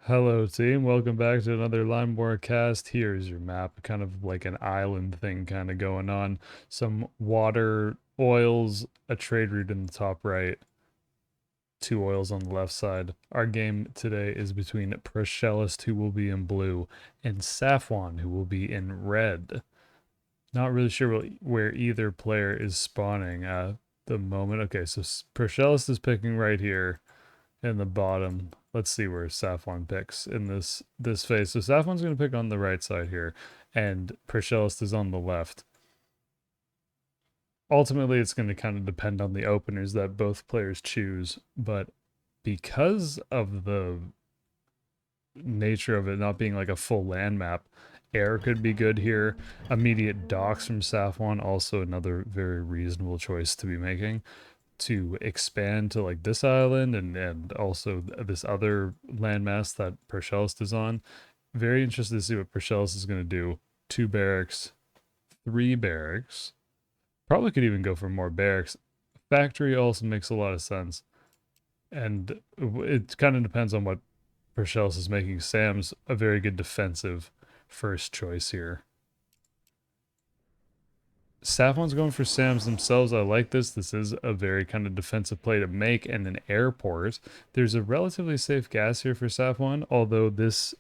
Hello team, welcome back to another Limeware cast. Here's your map, kind of like an island thing kind of going on. Some water, oils, a trade route in the top right, two oils on the left side. Our game today is between proshelest, who will be in blue, and Safwan, who will be in red. Not really sure where either player is spawning at the moment. Okay, so proshelest is picking right here in the bottom. Let's see where Safwan picks in this phase. So Safwan's going to pick on the right side here, and proshelest is on the left. Ultimately, it's going to kind of depend on the openers that both players choose, but because of the nature of it not being like a full land map, air could be good here. Immediate docks from Safwan, also another very reasonable choice to be making, to expand to like this island and also this other landmass that proshelest is on. Very interested to see what proshelest is going to do. 2 barracks, 3 barracks. Probably could even go for more barracks. Factory also makes a lot of sense. And it kind of depends on what proshelest is making. Sam's a very good defensive first choice here. Safwan's going for Sams themselves. I like this. This is a very kind of defensive play to make, and an airport. There's a relatively safe gas here for Safwan, although this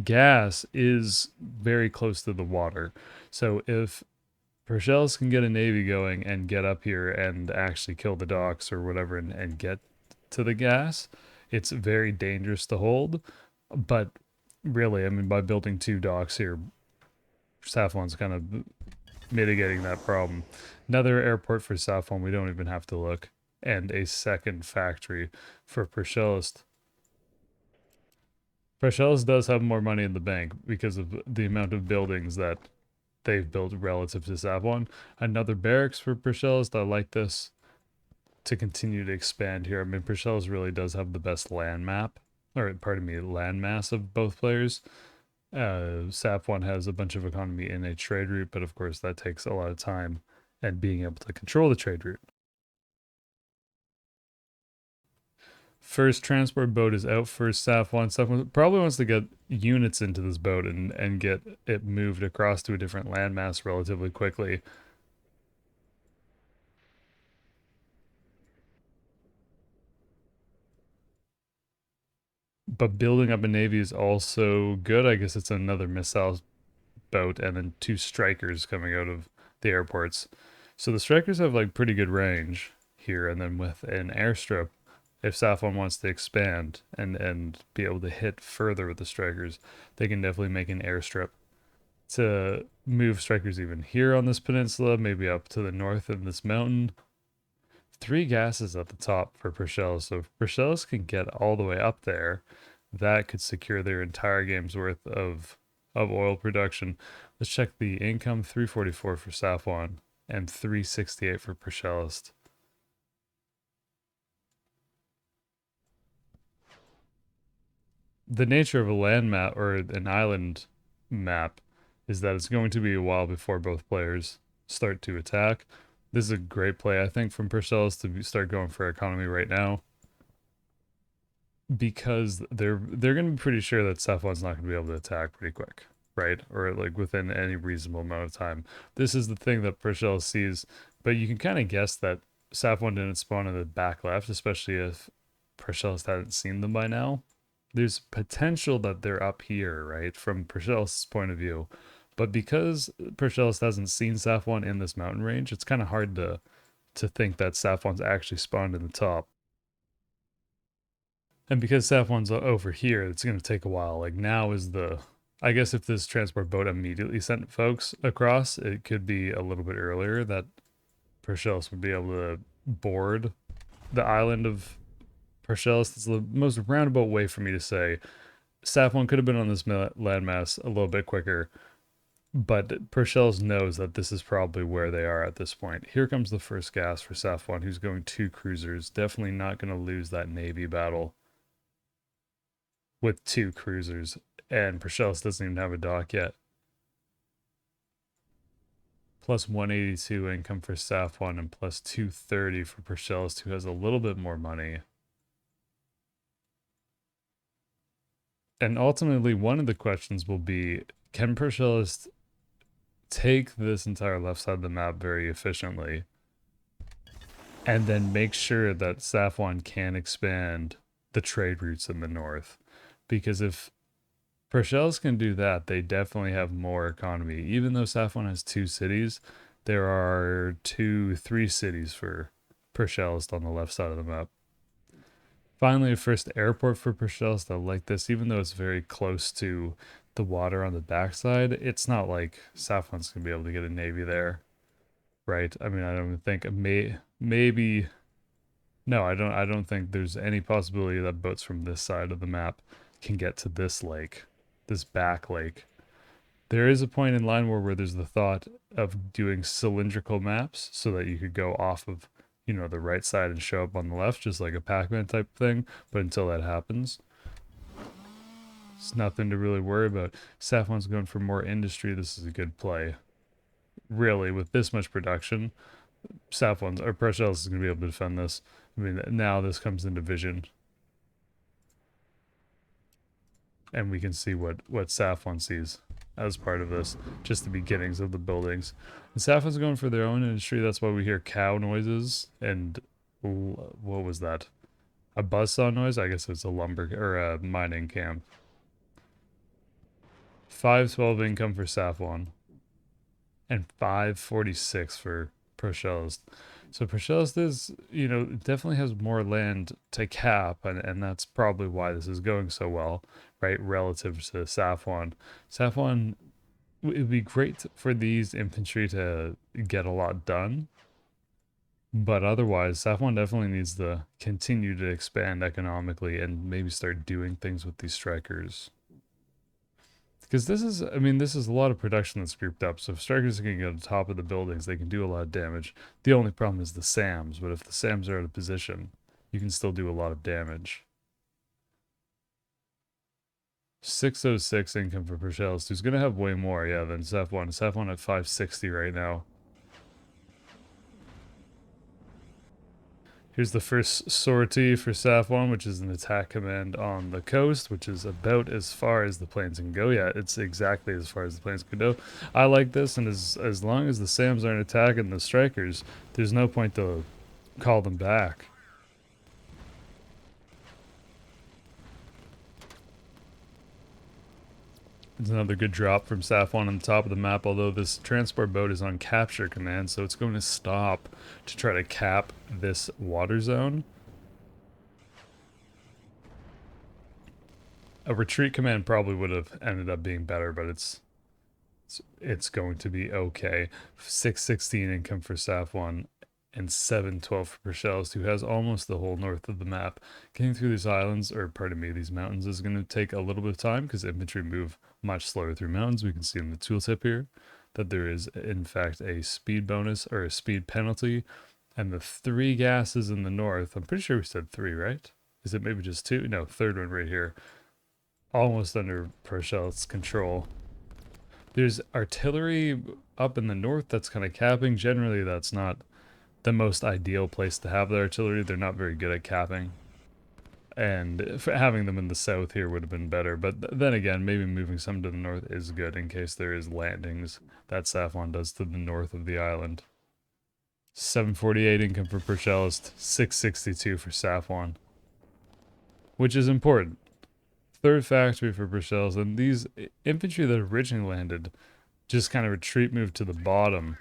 gas is very close to the water. So if proshelest can get a navy going and get up here and actually kill the docks or whatever and get to the gas, it's very dangerous to hold. But really, I mean, by building 2 docks here, Safwan's kind of mitigating that problem. Another airport for Safwan, we don't even have to look. And a second factory for proshelest. Proshelest does have more money in the bank because of the amount of buildings that they've built relative to Safwan. Another barracks for proshelest. I like this to continue to expand here. I mean, proshelest really does have the best land map, or pardon me, land mass of both players. Safwan has a bunch of economy in a trade route, but of course that takes a lot of time and being able to control the trade route. First transport boat is out for Safwan. Safwan probably wants to get units into this boat and get it moved across to a different landmass relatively quickly. But building up a navy is also good. I guess it's another missile boat and then 2 strikers coming out of the airports. So the strikers have like pretty good range here, and then with an airstrip, if Safwan wants to expand and be able to hit further with the strikers, they can definitely make an airstrip to move strikers even here on this peninsula, maybe up to the north in this mountain. 3 gases at the top for proshelest, so if proshelest can get all the way up there, that could secure their entire game's worth of oil production. Let's check the income. 344 for Safwan and 368 for proshelest. The nature of a land map or an island map is that it's going to be a while before both players start to attack. This is a great play, I think, from proshelest to start going for economy right now, because they're going to be pretty sure that Safwan's not going to be able to attack pretty quick, right? Or like within any reasonable amount of time. This is the thing that proshelest sees, but you can kind of guess that Safwan didn't spawn in the back left, especially if proshelest hadn't seen them by now. There's potential that they're up here, right, from proshelest's point of view. But because proshelest hasn't seen Safwan in this mountain range, it's kind of hard to think that Safwan's actually spawned in the top. And because Safwan's over here, it's going to take a while. Like now is the, I guess if this transport boat immediately sent folks across, it could be a little bit earlier that proshelest would be able to board the island of proshelest. It's the most roundabout way for me to say Safwan could have been on this landmass a little bit quicker, but proshelest knows that this is probably where they are at this point. Here comes the first gas for Safwan, who's going 2 cruisers. Definitely not going to lose that navy battle with 2 cruisers, and proshelest doesn't even have a dock yet. Plus 182 income for Safwan and plus 230 for proshelest, who has a little bit more money. And ultimately, one of the questions will be, can proshelest take this entire left side of the map very efficiently and then make sure that Safwan can expand the trade routes in the north? Because if proshelest can do that, they definitely have more economy. Even though Safwan has 2 cities, there are 3 cities for proshelest on the left side of the map. Finally, a first airport for proshelest. I like this, even though it's very close to the water on the backside. It's not like Safwan's gonna be able to get a navy there, right? I mean, I don't think maybe no, I don't think there's any possibility that boats from this side of the map can get to this lake, this back lake. There is a point in Line War where there's the thought of doing cylindrical maps so that you could go off of, you know, the right side and show up on the left, just like a Pac-Man type thing. But until that happens, it's nothing to really worry about. Safwan's going for more industry. This is a good play. Really, with this much production, Safwan's or proshelest is going to be able to defend this. I mean, now this comes into vision. And we can see what Safwan sees as part of this, just the beginnings of the buildings. And Safwan's going for their own industry. That's why we hear cow noises and what was that? A buzzsaw noise? I guess it's a lumber or a mining camp. 512 income for Safwan and 546 for proshelest. So proshelest is, you know, definitely has more land to cap, and that's probably why this is going so well, right? Relative to Safwan. Safwan, it would be great for these infantry to get a lot done, but otherwise, Safwan definitely needs to continue to expand economically and maybe start doing things with these strikers. Because this is, I mean, this is a lot of production that's grouped up. So if strikers can get on top of the buildings, they can do a lot of damage. The only problem is the SAMs. But if the SAMs are out of position, you can still do a lot of damage. 606 income for proshelest, who's going to have way more, yeah, than Safwan. Safwan at 560 right now. Here's the first sortie for Safwan, which is an attack command on the coast, which is about as far as the planes can go. Yeah, it's exactly as far as the planes can go. I like this, and as long as the SAMs aren't attacking the strikers, there's no point to call them back. It's another good drop from Safwan on the top of the map, although this transport boat is on capture command, so it's going to stop to try to cap this water zone. A retreat command probably would have ended up being better, but it's going to be okay. 616 income for Safwan and 712 for proshelest, who has almost the whole north of the map. Getting through these islands, or pardon me, these mountains is going to take a little bit of time because infantry move much slower through mountains. We can see in the tooltip here that there is in fact a speed bonus or a speed penalty, and the 3 gases in the north, I'm pretty sure we said 3, right? Is it maybe just 2? No, 3rd one right here, almost under proshelest's control. There's artillery up in the north that's kind of capping. Generally that's not the most ideal place to have the artillery. They're not very good at capping, and having them in the south here would have been better. But then again, maybe moving some to the north is good in case there is landings that Safwan does to the north of the island. 748 income for proshelest, 662 for Safwan, which is important. 3rd factory for proshelest, and these infantry that originally landed just kind of retreat move to the bottom,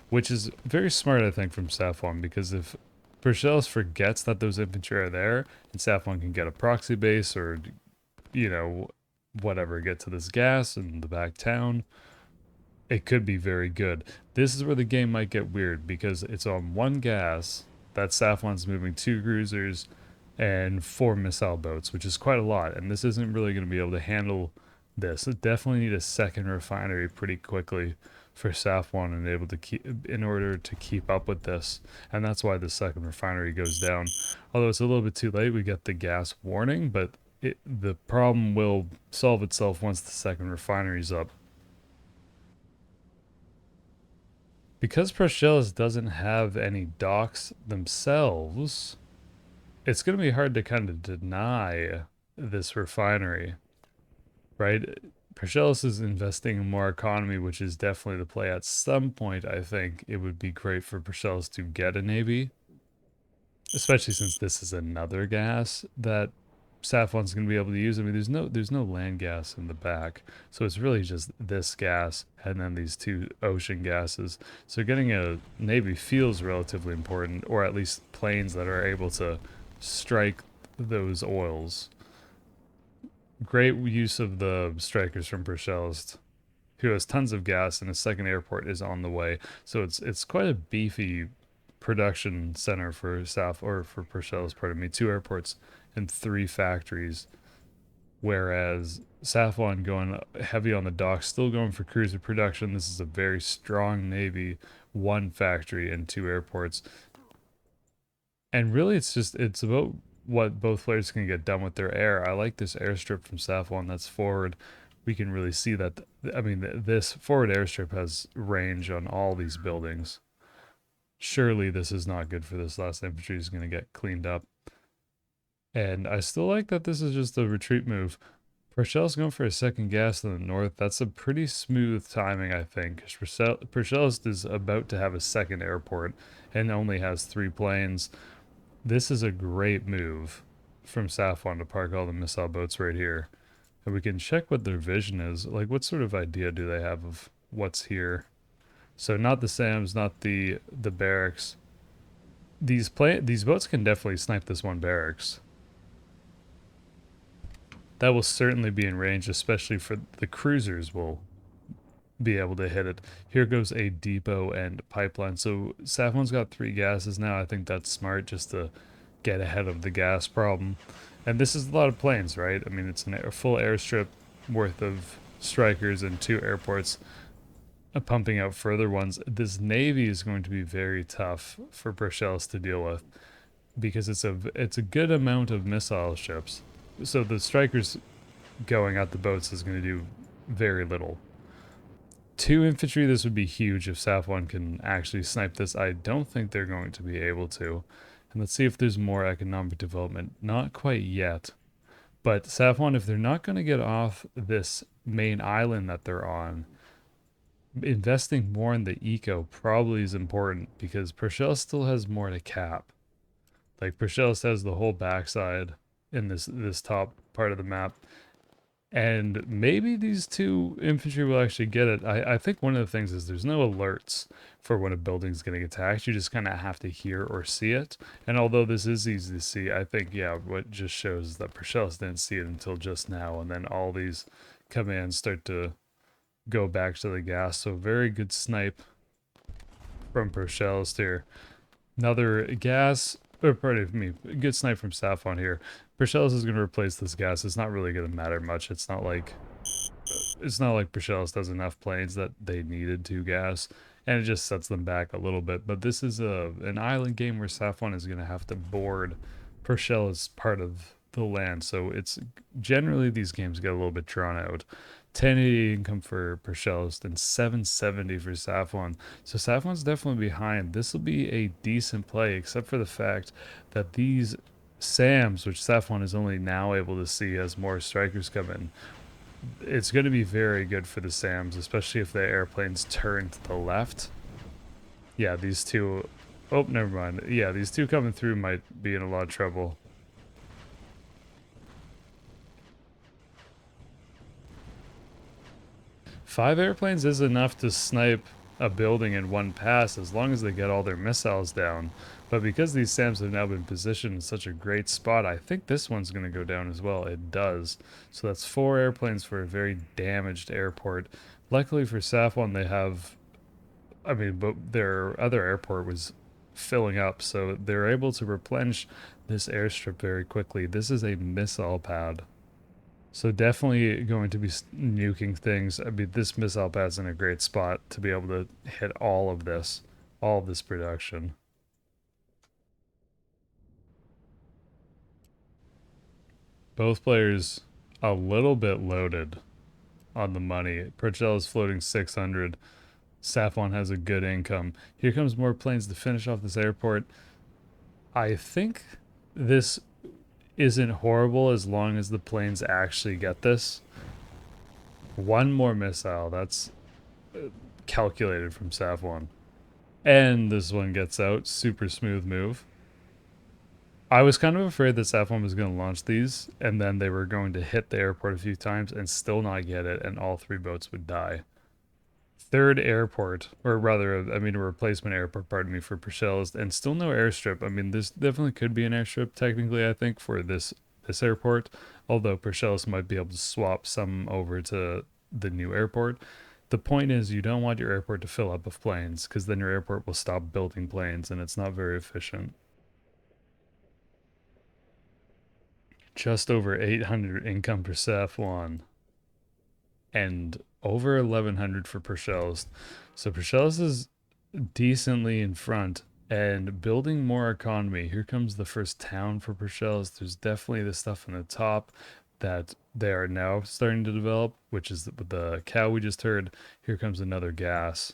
which is very smart, I think, from Safwan, because if proshelest forgets that those infantry are there, and Safwan can get a proxy base or, you know, whatever, get to this gas in the back town, it could be very good. This is where the game might get weird, because it's on 1 gas that Safwan's moving 2 cruisers and 4 missile boats, which is quite a lot, and this isn't really going to be able to handle this. It definitely need a 2nd refinery pretty quickly for Safwan and able to in order to keep up with this, and that's why the 2nd refinery goes down. Although it's a little bit too late, we get the gas warning, but the problem will solve itself once the 2nd refinery's up. Because proshelest doesn't have any docks themselves, it's going to be hard to kind of deny this refinery. right? Proshelest is investing in more economy, which is definitely the play. At some point, I think it would be great for Proshelest to get a navy, especially since this is another gas that Safwan's going to be able to use. I mean, there's no land gas in the back, so it's really just this gas and then these two ocean gases. So getting a navy feels relatively important, or at least planes that are able to strike those oils. Great use of the strikers from Proshelest, who has tons of gas, and a second airport is on the way. So it's quite a beefy production center for South or for Proshelest, pardon me, 2 airports and 3 factories. Whereas Safwan going heavy on the docks, still going for cruiser production. This is a very strong navy, 1 factory and 2 airports. And really, it's about what both players can get done with their air. I like this airstrip from Safwan that's forward. We can really see that. I mean, this forward airstrip has range on all these buildings. Surely this is not good for this last infantry. Is going to get cleaned up. And I still like that this is just a retreat move. Proshel's going for a second gas in the north. That's a pretty smooth timing, I think. Proshel's is about to have a second airport and only has 3 planes. This is a great move from Safwan to park all the missile boats right here. And we can check what their vision is. Like, what sort of idea do they have of what's here? So not the SAMs, not the barracks. These boats can definitely snipe this one barracks. That will certainly be in range, especially for the cruisers will be able to hit it. Here goes a depot and pipeline. So Safwan's got 3 gases now. I think that's smart just to get ahead of the gas problem. And this is a lot of planes, right? I mean, it's a full airstrip worth of strikers and 2 airports, pumping out further ones. This navy is going to be very tough for Brussels to deal with because it's a good amount of missile ships. So the strikers going at the boats is going to do very little. 2 infantry, this would be huge if Safwan can actually snipe this. I don't think they're going to be able to. And let's see if there's more economic development. Not quite yet. But Safwan, if they're not going to get off this main island that they're on, investing more in the eco probably is important because Purcell still has more to cap. Like Purcell has the whole backside in this top part of the map. And maybe these 2 infantry will actually get it. I think one of the things is there's no alerts for when a building's getting attacked. You just kind of have to hear or see it. And although this is easy to see, I think, yeah, what just shows is that Purcell didn't see it until just now. And then all these commands start to go back to the gas. So very good snipe from Purcell here. Another gas, or pardon me, good snipe from Safwan here. Purcell is going to replace this gas. It's not really going to matter much. It's not like Purcell does enough planes that they needed 2 gas, and it just sets them back a little bit. But this is an island game where Safwan is going to have to board Purcell as part of the land. So it's generally these games get a little bit drawn out. 1080 income for Proshelest and 770 for Safwan. So Safwan's definitely behind. This will be a decent play, except for the fact that these SAMs, which Safwan is only now able to see as more strikers come in, it's going to be very good for the SAMs, especially if the airplanes turn to the left. Yeah, these 2... Oh, never mind. Yeah, these 2 coming through might be in a lot of trouble. Five airplanes is enough to snipe a building in one pass as long as they get all their missiles down. But because these SAMs have now been positioned in such a great spot, I think this one's going to go down as well. It does. So that's 4 airplanes for a very damaged airport. Luckily for Safwan, they have... I mean, but their other airport was filling up, so they're able to replenish this airstrip very quickly. This is a missile pad. So definitely going to be nuking things. I mean, this missile pad's in a great spot to be able to hit all of this production. Both players a little bit loaded on the money. Purcell is floating 600. Safwan has a good income. Here comes more planes to finish off this airport. I think this isn't horrible as long as the planes actually get this. One more missile. That's calculated from Safwan. And this one gets out. Super smooth move. I was kind of afraid that Safwan was going to launch these, and then they were going to hit the airport a few times and still not get it, and all three boats would die. Third airport, or rather, I mean, a replacement airport, pardon me, for Proshelest, and still no airstrip. I mean, this definitely could be an airstrip, technically, I think, for this airport, although Proshelest might be able to swap some over to the new airport. The point is, you don't want your airport to fill up with planes, because then your airport will stop building planes, and it's not very efficient. Just over 800 income per Safwan and over 1100 for Proshelest. So Proshelest is decently in front and building more economy. Here comes the first town for Proshelest. There's definitely the stuff in the top that they are now starting to develop, which is the cow we just heard. Here comes another gas.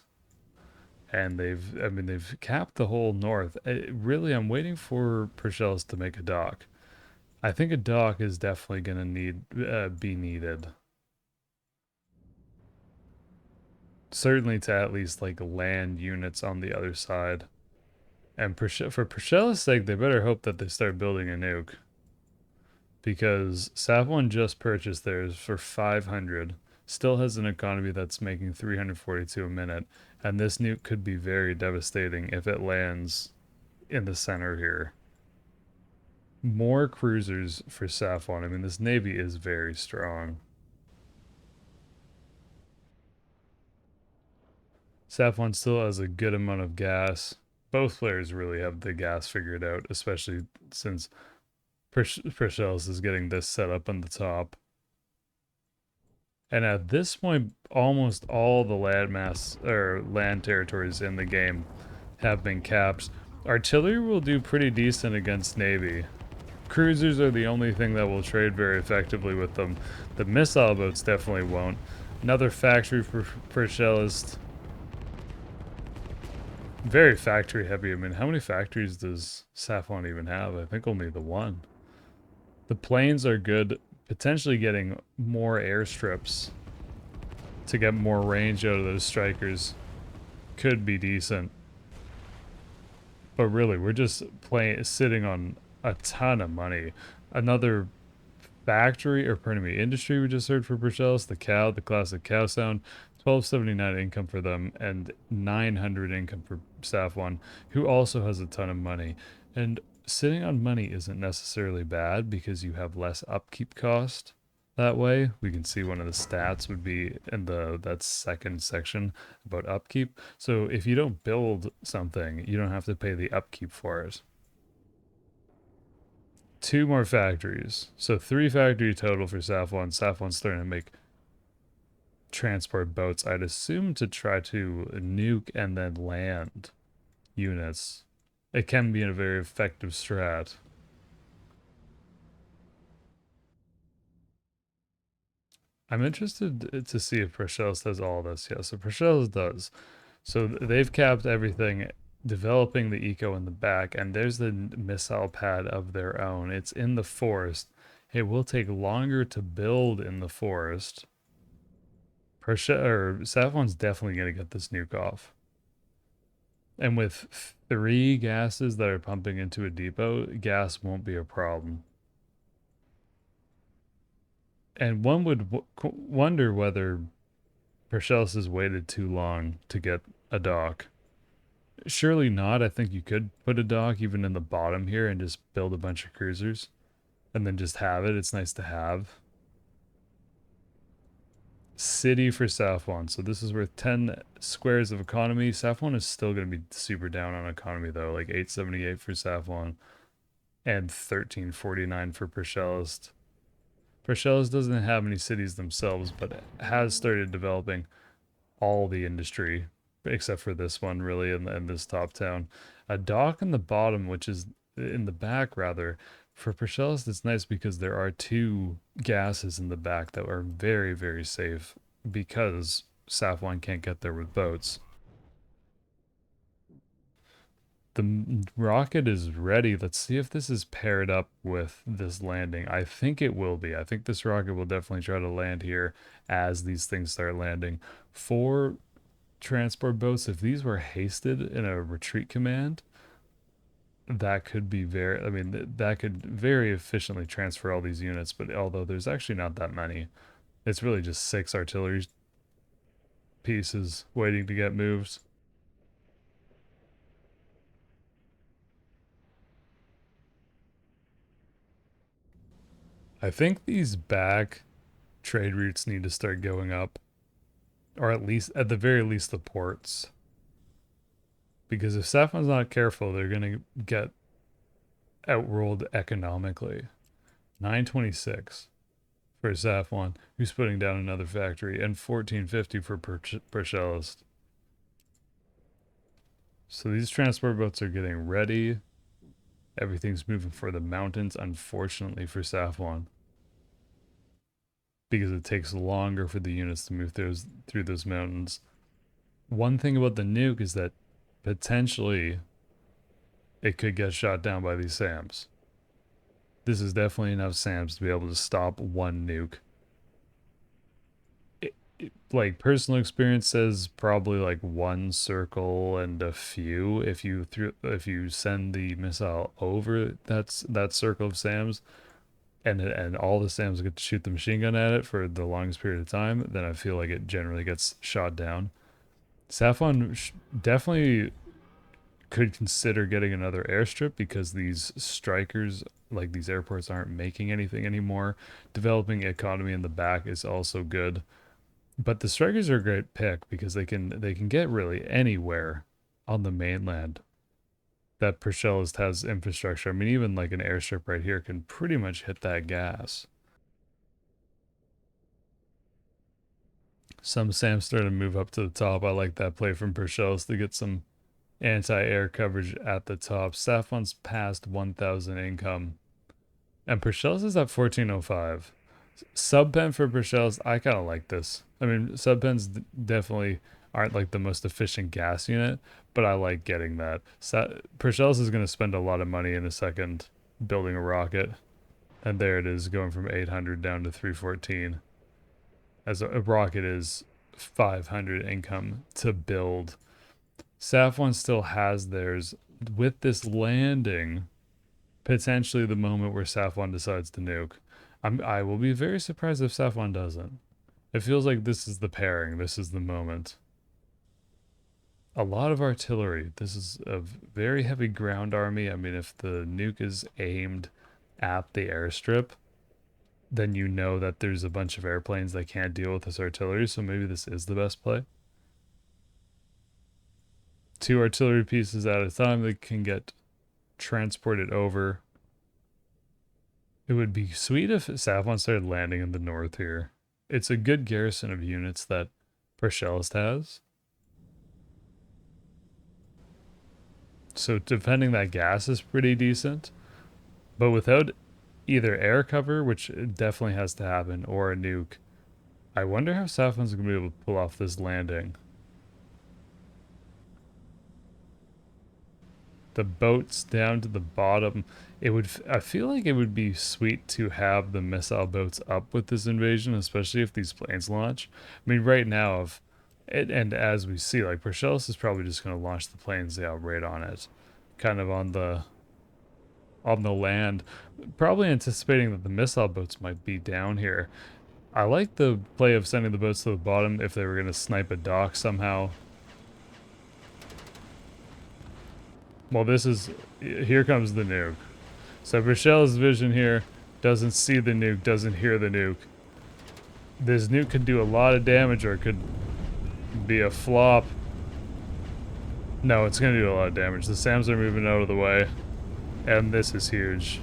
And they've capped the whole north. Really, I'm waiting for Proshelest to make a dock. I think a dock is definitely going to be needed. Certainly to at least like land units on the other side. And for Priscilla's sake, they better hope that they start building a nuke. Because Safwan just purchased theirs for 500. Still has an economy that's making 342 a minute. And this nuke could be very devastating if it lands in the center here. More cruisers for Safwan. I mean, this navy is very strong. Safwan still has a good amount of gas. Both players really have the gas figured out, especially since Priscellus is getting this set up on the top. And at this point, almost all the land territories in the game have been capped. Artillery will do pretty decent against Navy. Cruisers are the only thing that will trade very effectively with them. The missile boats definitely won't. Another factory for Priscellus. Very factory heavy. I mean, how many factories does Safwan even have? I think only the one. The planes are good. Potentially getting more airstrips to get more range out of those strikers could be decent. But really, we're just sitting on a ton of money. Another factory, or pardon me, industry we just heard for Bruxelles, the cow, the classic cow sound. 1279 income for them and 900 income for Safwan, who also has a ton of money. And sitting on money isn't necessarily bad because you have less upkeep cost. That way, we can see one of the stats would be in that second section about upkeep. So if you don't build something, you don't have to pay the upkeep for it. 2 more factories. So 3 factory total for Safwan. Safwan's starting to make transport boats, I'd assume, to try to nuke and then land units. It can be a very effective strat. I'm interested to see if Proshelest does all this. Yeah, so Proshelest does. So they've capped everything, developing the eco in the back, and there's the missile pad of their own. It's in the forest. It will take longer to build in the forest. Safwan's definitely going to get this nuke off. And with 3 gases that are pumping into a depot, gas won't be a problem. And one would wonder whether Parcells has waited too long to get a dock. Surely not. I think you could put a dock even in the bottom here and just build a bunch of cruisers and then just have it. It's nice to have. City for Safwan. So this is worth 10 squares of economy. Safwan is still going to be super down on economy though, like 878 for Safwan and 1349 for Proshelest. Proshelest doesn't have any cities themselves, but has started developing all the industry except for this one really in this top town. A dock in the bottom, which is in the back rather. For Proshelest, it's nice because there are 2 gases in the back that are very, very safe because Safwan can't get there with boats. The rocket is ready. Let's see if this is paired up with this landing. I think it will be. I think this rocket will definitely try to land here as these things start landing. For transport boats, if these were hasted in a retreat command, that could be very, I mean, that could very efficiently transfer all these units, but although there's actually not that many, it's really just 6 artillery pieces waiting to get moved. I think these back trade routes need to start going up, or at the very least, the ports. Because if Safwan's not careful, they're going to get outruled economically. 926 for Safwan, who's putting down another factory, and 1450 for proshelest. So these transport boats are getting ready. Everything's moving for the mountains, unfortunately for Safwan, because it takes longer for the units to move through those mountains. One thing about the nuke is that potentially it could get shot down by these SAMs. This is definitely enough SAMs to be able to stop one nuke. Like personal experience says probably like one circle and a few if you send the missile over that circle of SAMs, and all the SAMs get to shoot the machine gun at it for the longest period of time, then I feel like it generally gets shot down. Safwan definitely could consider getting another airstrip because these strikers, like these airports, aren't making anything anymore. Developing economy in the back is also good. But the strikers are a great pick because they can get really anywhere on the mainland that proshelest has infrastructure. I mean, even like an airstrip right here can pretty much hit that gas. Some SAMs starting to move up to the top. I like that play from proshelest to get some anti-air coverage at the top. Safwan's past 1,000 income. And proshelest is at 1405. Subpen for proshelest, I kind of like this. I mean, subpens definitely aren't like the most efficient gas unit, but I like getting that. Proshelest is going to spend a lot of money in a second building a rocket. And there it is, going from 800 down to 314. As a rocket is 500 income to build. Safwan still has theirs. With this landing, potentially the moment where Safwan decides to nuke. I will be very surprised if Safwan doesn't. It feels like this is the pairing. This is the moment. A lot of artillery. This is a very heavy ground army. I mean, if the nuke is aimed at the airstrip, then you know that there's a bunch of airplanes that can't deal with this artillery, so maybe this is the best play. 2 artillery pieces at a time that can get transported over. It would be sweet if Safwan started landing in the north here. It's a good garrison of units that proshelest has. So defending that gas is pretty decent. But without either air cover, which definitely has to happen, or a nuke, I wonder how Safwan's going to be able to pull off this landing. The boats down to the bottom. I feel like it would be sweet to have the missile boats up with this invasion, especially if these planes launch. I mean, right now, and as we see, like proshelest is probably just going to launch the planes out right on it, kind of on the land, probably anticipating that the missile boats might be down here. I like the play of sending the boats to the bottom if they were going to snipe a dock somehow. Well, here comes the nuke. So Proshelest's vision here doesn't see the nuke, doesn't hear the nuke. This nuke could do a lot of damage or it could be a flop. No, it's going to do a lot of damage. The SAMs are moving out of the way. And this is huge.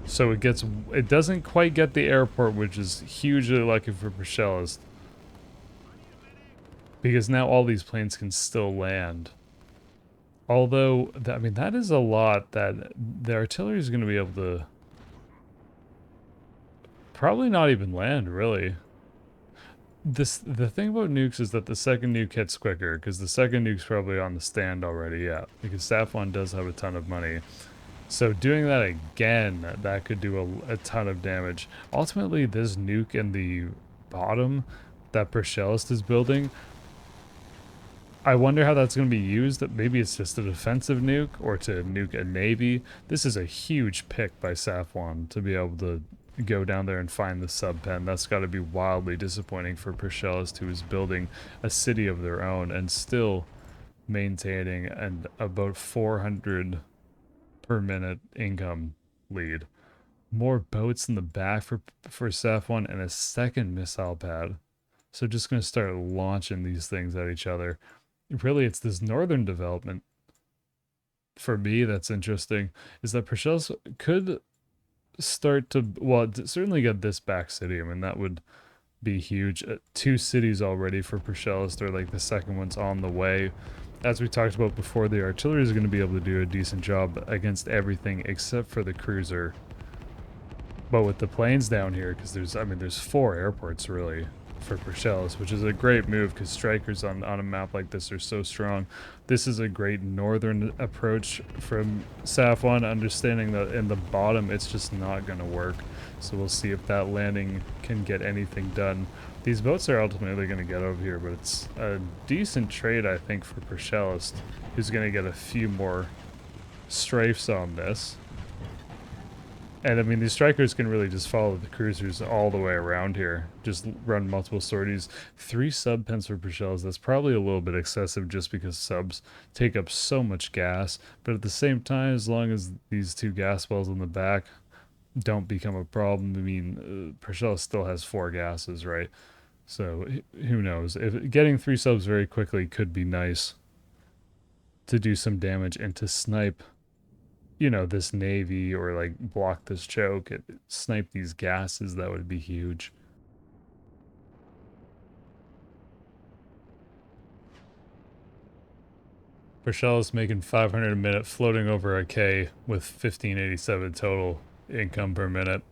So it doesn't quite get the airport, which is hugely lucky for proshelest. Because now all these planes can still land. Although, I mean, that is a lot that the artillery is going to be able to probably not even land, really. The thing about nukes is that the second nuke hits quicker, because the second nuke's probably on the stand already, yeah. Because Safwan does have a ton of money. So doing that again, that could do a ton of damage. Ultimately, this nuke in the bottom that proshelest is building, I wonder how that's going to be used. Maybe it's just a defensive nuke or to nuke a navy. This is a huge pick by Safwan to be able to go down there and find the sub pen. That's got to be wildly disappointing for proshelest, who is building a city of their own and still maintaining an about 400 per minute income lead. More boats in the back for Safwan and a second missile pad. So just going to start launching these things at each other. Really, it's this northern development for me that's interesting, is that proshelest could start to, well, certainly get this back city. I mean, that would be huge. 2 cities already for proshelest, or like the second one's on the way. As we talked about before, the artillery is going to be able to do a decent job against everything except for the cruiser. But with the planes down here, because there's 4 airports really for proshelest, which is a great move because strikers on a map like this are so strong. This is a great northern approach from Safwan, understanding that in the bottom it's just not going to work. So we'll see if that landing can get anything done. These boats are ultimately going to get over here, but it's a decent trade, I think, for proshelest, who's going to get a few more strafes on this. And I mean, these strikers can really just follow the cruisers all the way around here. Just run multiple sorties. 3 sub pens for proshelest. That's probably a little bit excessive just because subs take up so much gas. But at the same time, as long as these 2 gas wells in the back don't become a problem, I mean, proshelest still has 4 gases, right? So who knows? If getting 3 subs very quickly could be nice to do some damage and to snipe, you know, this navy, or like block this choke, snipe these gases. That would be huge. Proshelest making 500 a minute, floating over a K with 1587 total income per minute.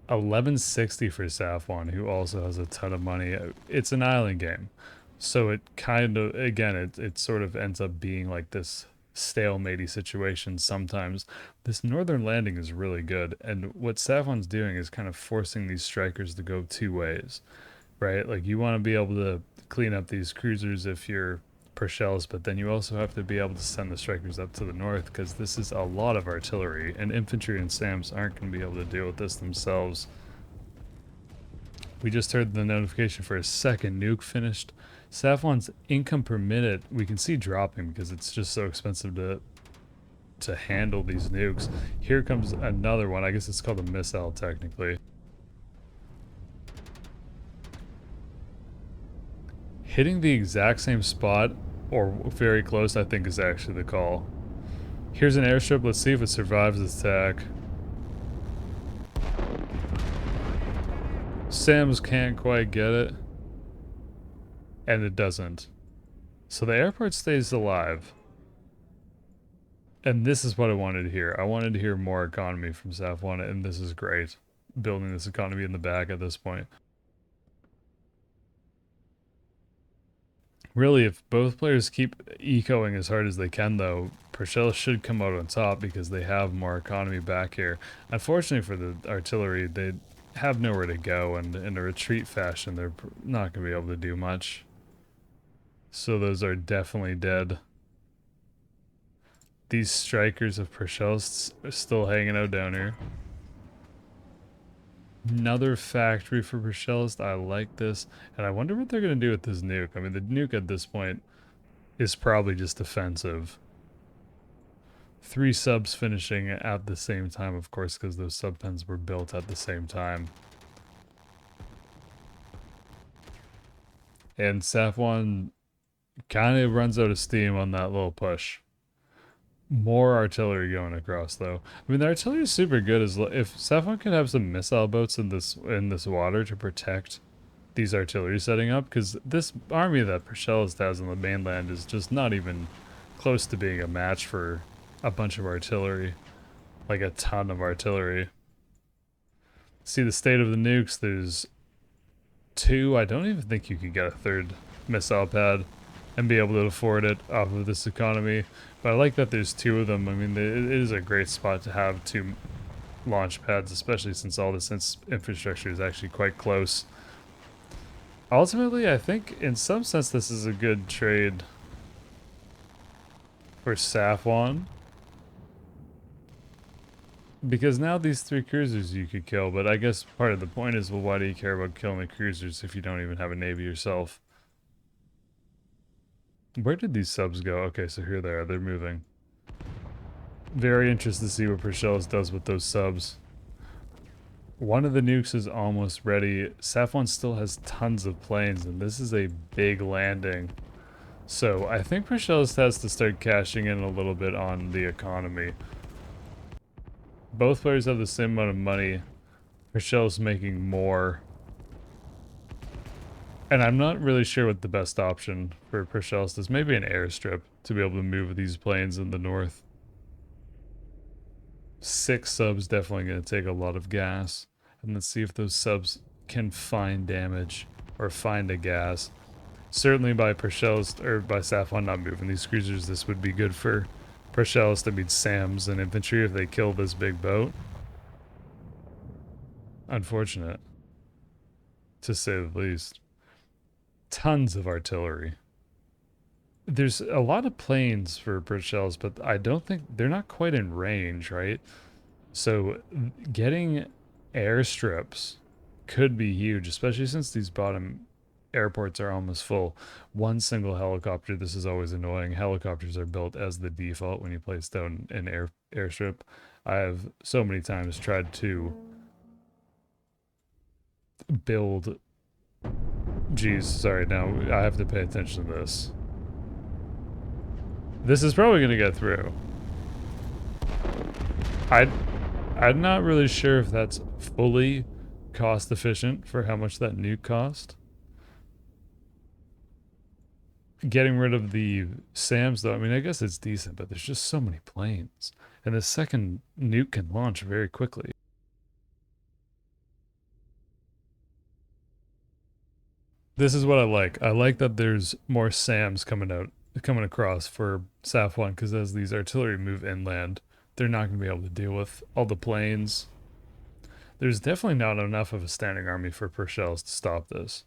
1160 for Safwan, who also has a ton of money. It's an island game, so it kind of, again, it sort of ends up being like this stalematey situation sometimes. This northern landing is really good, and what Safwan's doing is kind of forcing these strikers to go 2 ways, right? Like, you want to be able to clean up these cruisers if you're proshelest, but then you also have to be able to send the strikers up to the north, because this is a lot of artillery, and infantry and SAMs aren't going to be able to deal with this themselves. We just heard the notification for a second nuke finished. Safwan's income per minute, we can see dropping because it's just so expensive to handle these nukes. Here comes another one. I guess it's called a missile technically. Hitting the exact same spot or very close, I think, is actually the call. Here's an airstrip. Let's see if it survives this attack. SAMs can't quite get it. And it doesn't. So the airport stays alive. And this is what I wanted to hear. I wanted to hear more economy from Safwan, and this is great. Building this economy in the back at this point. Really, if both players keep ecoing as hard as they can, though, proshelest should come out on top because they have more economy back here. Unfortunately for the artillery, they have nowhere to go, and in a retreat fashion, they're not going to be able to do much. So those are definitely dead. These strikers of proshelest are still hanging out down here. Another factory for proshelest. I like this. And I wonder what they're going to do with this nuke. I mean, the nuke at this point is probably just defensive. 3 subs finishing at the same time, of course, because those sub pens were built at the same time. And Safwan kind of runs out of steam on that little push. More artillery going across, though. I mean, the artillery is super good. If Safwan could have some missile boats in this water to protect these artillery setting up, because this army that proshelest has on the mainland is just not even close to being a match for a bunch of artillery, like a ton of artillery. See the state of the nukes. There's 2, I don't even think you could get a third missile pad and be able to afford it off of this economy. But I like that there's 2 of them. I mean, it is a great spot to have 2 launch pads, especially since all this infrastructure is actually quite close. Ultimately, I think in some sense this is a good trade for Safwan. Because now these 3 cruisers you could kill, but I guess part of the point is, well, why do you care about killing the cruisers if you don't even have a navy yourself? Where did these subs go? Okay, so here they are. They're moving. Very interested to see what proshelest does with those subs. One of the nukes is almost ready. Safwan still has tons of planes, and this is a big landing. So I think proshelest has to start cashing in a little bit on the economy. Both players have the same amount of money. proshelest making more. And I'm not really sure what the best option for proshelest is. Maybe an airstrip to be able to move these planes in the north. 6 subs definitely going to take a lot of gas. And let's see if those subs can find damage or find a gas. Certainly by proshelest or by Safwan not moving these cruisers, this would be good for proshelest. I mean SAMs and infantry if they kill this big boat. Unfortunate, to say the least. Tons of artillery. There's a lot of planes for proshelest, but I don't think they're not quite in range, right? So getting airstrips could be huge, especially since these bottom airports are almost full. One single helicopter, this is always annoying. Helicopters are built as the default when you place down an airstrip. I have so many times tried to build... Geez, sorry, now I have to pay attention to this. This is probably going to get through. I'm not really sure if that's fully cost efficient for how much that nuke cost. Getting rid of the SAMs though, I mean, I guess it's decent, but there's just so many planes. And the second nuke can launch very quickly. This is what I like. I like that there's more SAMs coming across for Safwan, because as these artillery move inland, they're not going to be able to deal with all the planes. There's definitely not enough of a standing army for proshelest to stop this.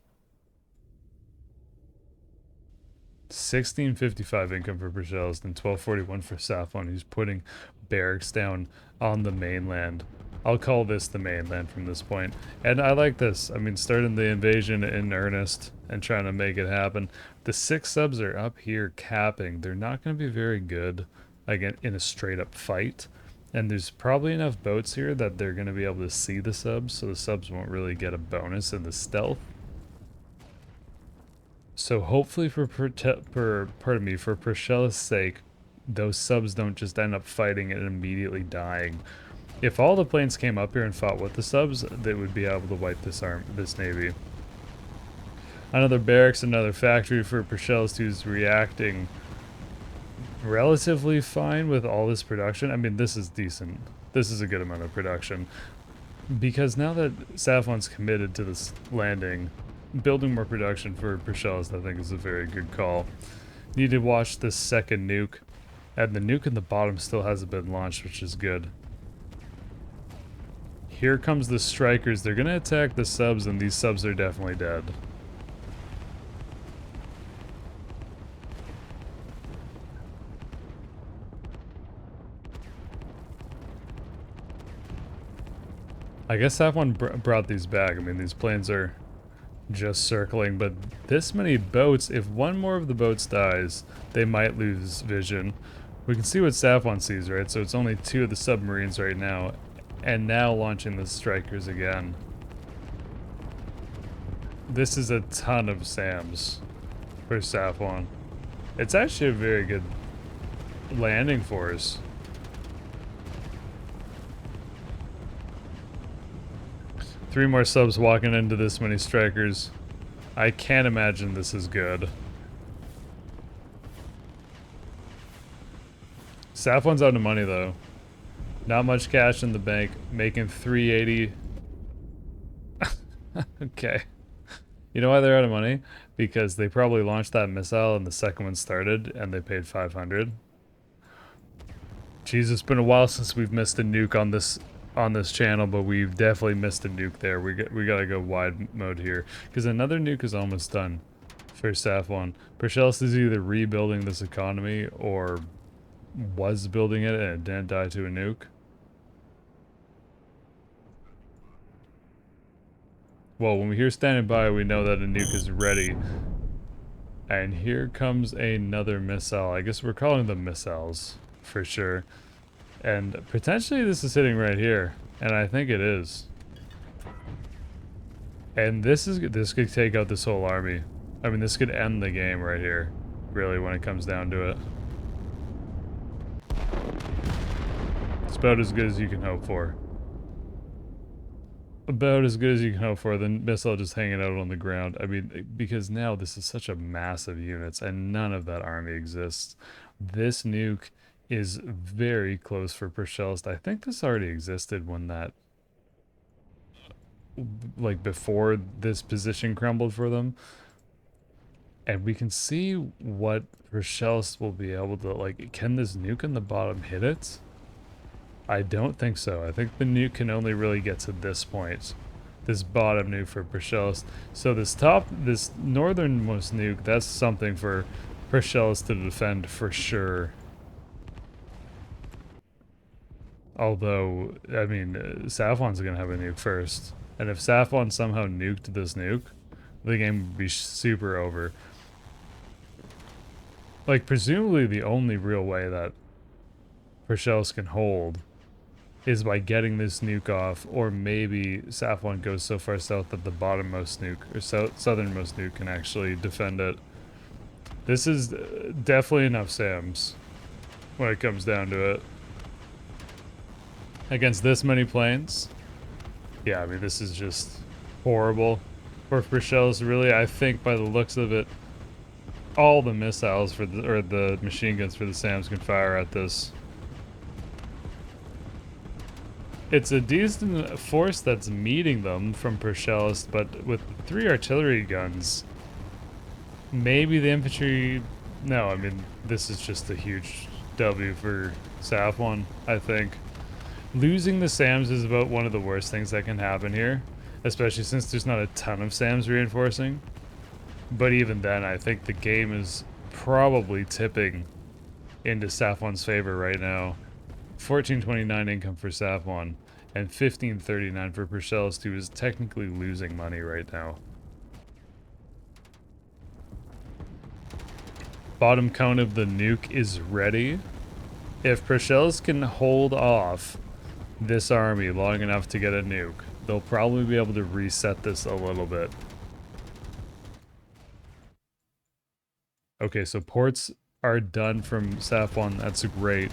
1655 income for proshelest and 1241 for Safwan, who's putting barracks down on the mainland. I'll call this the mainland from this point. And I like this. I mean, starting the invasion in earnest and trying to make it happen. The 6 subs are up here capping. They're not going to be very good, again, in a straight up fight. And there's probably enough boats here that they're going to be able to see the subs, so the subs won't really get a bonus in the stealth. So hopefully for proshelest's sake, those subs don't just end up fighting and immediately dying. If all the planes came up here and fought with the subs, they would be able to wipe this navy. Another barracks, another factory for proshelest, who's reacting relatively fine with all this production. I mean, this is decent. This is a good amount of production. Because now that Safwan's committed to this landing, building more production for proshelest I think is a very good call. Need to watch this second nuke. And the nuke in the bottom still hasn't been launched, which is good. Here comes the strikers. They're gonna attack the subs, and these subs are definitely dead. I guess Safwan brought these back. I mean, these planes are just circling, but this many boats, if one more of the boats dies, they might lose vision. We can see what Safwan sees, right? So it's only 2 of the submarines right now. And now launching the strikers again. This is a ton of SAMs for Safwan. It's actually a very good landing force. Three more subs walking into this many strikers. I can't imagine this is good. Safwan's out of money though. Not much cash in the bank, making 380. Okay. You know why they're out of money? Because they probably launched that missile and the second one started and they paid 500. Jeez, it's been a while since we've missed a nuke on this channel, but we've definitely missed a nuke there. We gotta go wide mode here because another nuke is almost done for Safwan. Proshelest is either rebuilding this economy or was building it and it didn't die to a nuke. Well, when we hear standing by, we know that a nuke is ready. And here comes another missile. I guess we're calling them missiles for sure. And potentially this is sitting right here. And I think it is. And this could take out this whole army. I mean, this could end the game right here. Really, when it comes down to it. It's about as good as you can hope for. About as good as you can hope for. The missile just hanging out on the ground. I mean, because now this is such a massive units and none of that army exists. This nuke is very close for proshelest. I think this already existed when that, like before this position crumbled for them. And we can see what proshelest will be able to, like, can this nuke in the bottom hit it? I don't think so. I think the nuke can only really get to this point. This bottom nuke for proshelest. So this northernmost nuke, that's something for proshelest to defend for sure. Although, I mean, Safwan's gonna have a nuke first. And if Safwan somehow nuked this nuke, the game would be super over. Like, presumably the only real way that proshelest can hold is by getting this nuke off, or maybe Safwan goes so far south that the bottommost nuke, or southernmost nuke, can actually defend it. This is definitely enough SAMs when it comes down to it. Against this many planes, yeah, I mean, this is just horrible. For proshelest, really, I think by the looks of it, all the missiles for the machine guns for the SAMs can fire at this. It's a decent force that's meeting them from proshelest, but with 3 artillery guns, maybe the infantry... No, I mean, this is just a huge W for Safwan, I think. Losing the SAMs is about one of the worst things that can happen here, especially since there's not a ton of SAMs reinforcing. But even then, I think the game is probably tipping into Safwan's favor right now. 1429 income for Safwan and 1539 for proshelest, who is technically losing money right now. Bottom cone of the nuke is ready. If proshelest can hold off this army long enough to get a nuke, they'll probably be able to reset this a little bit. Okay, so ports are done from Safwan. That's great.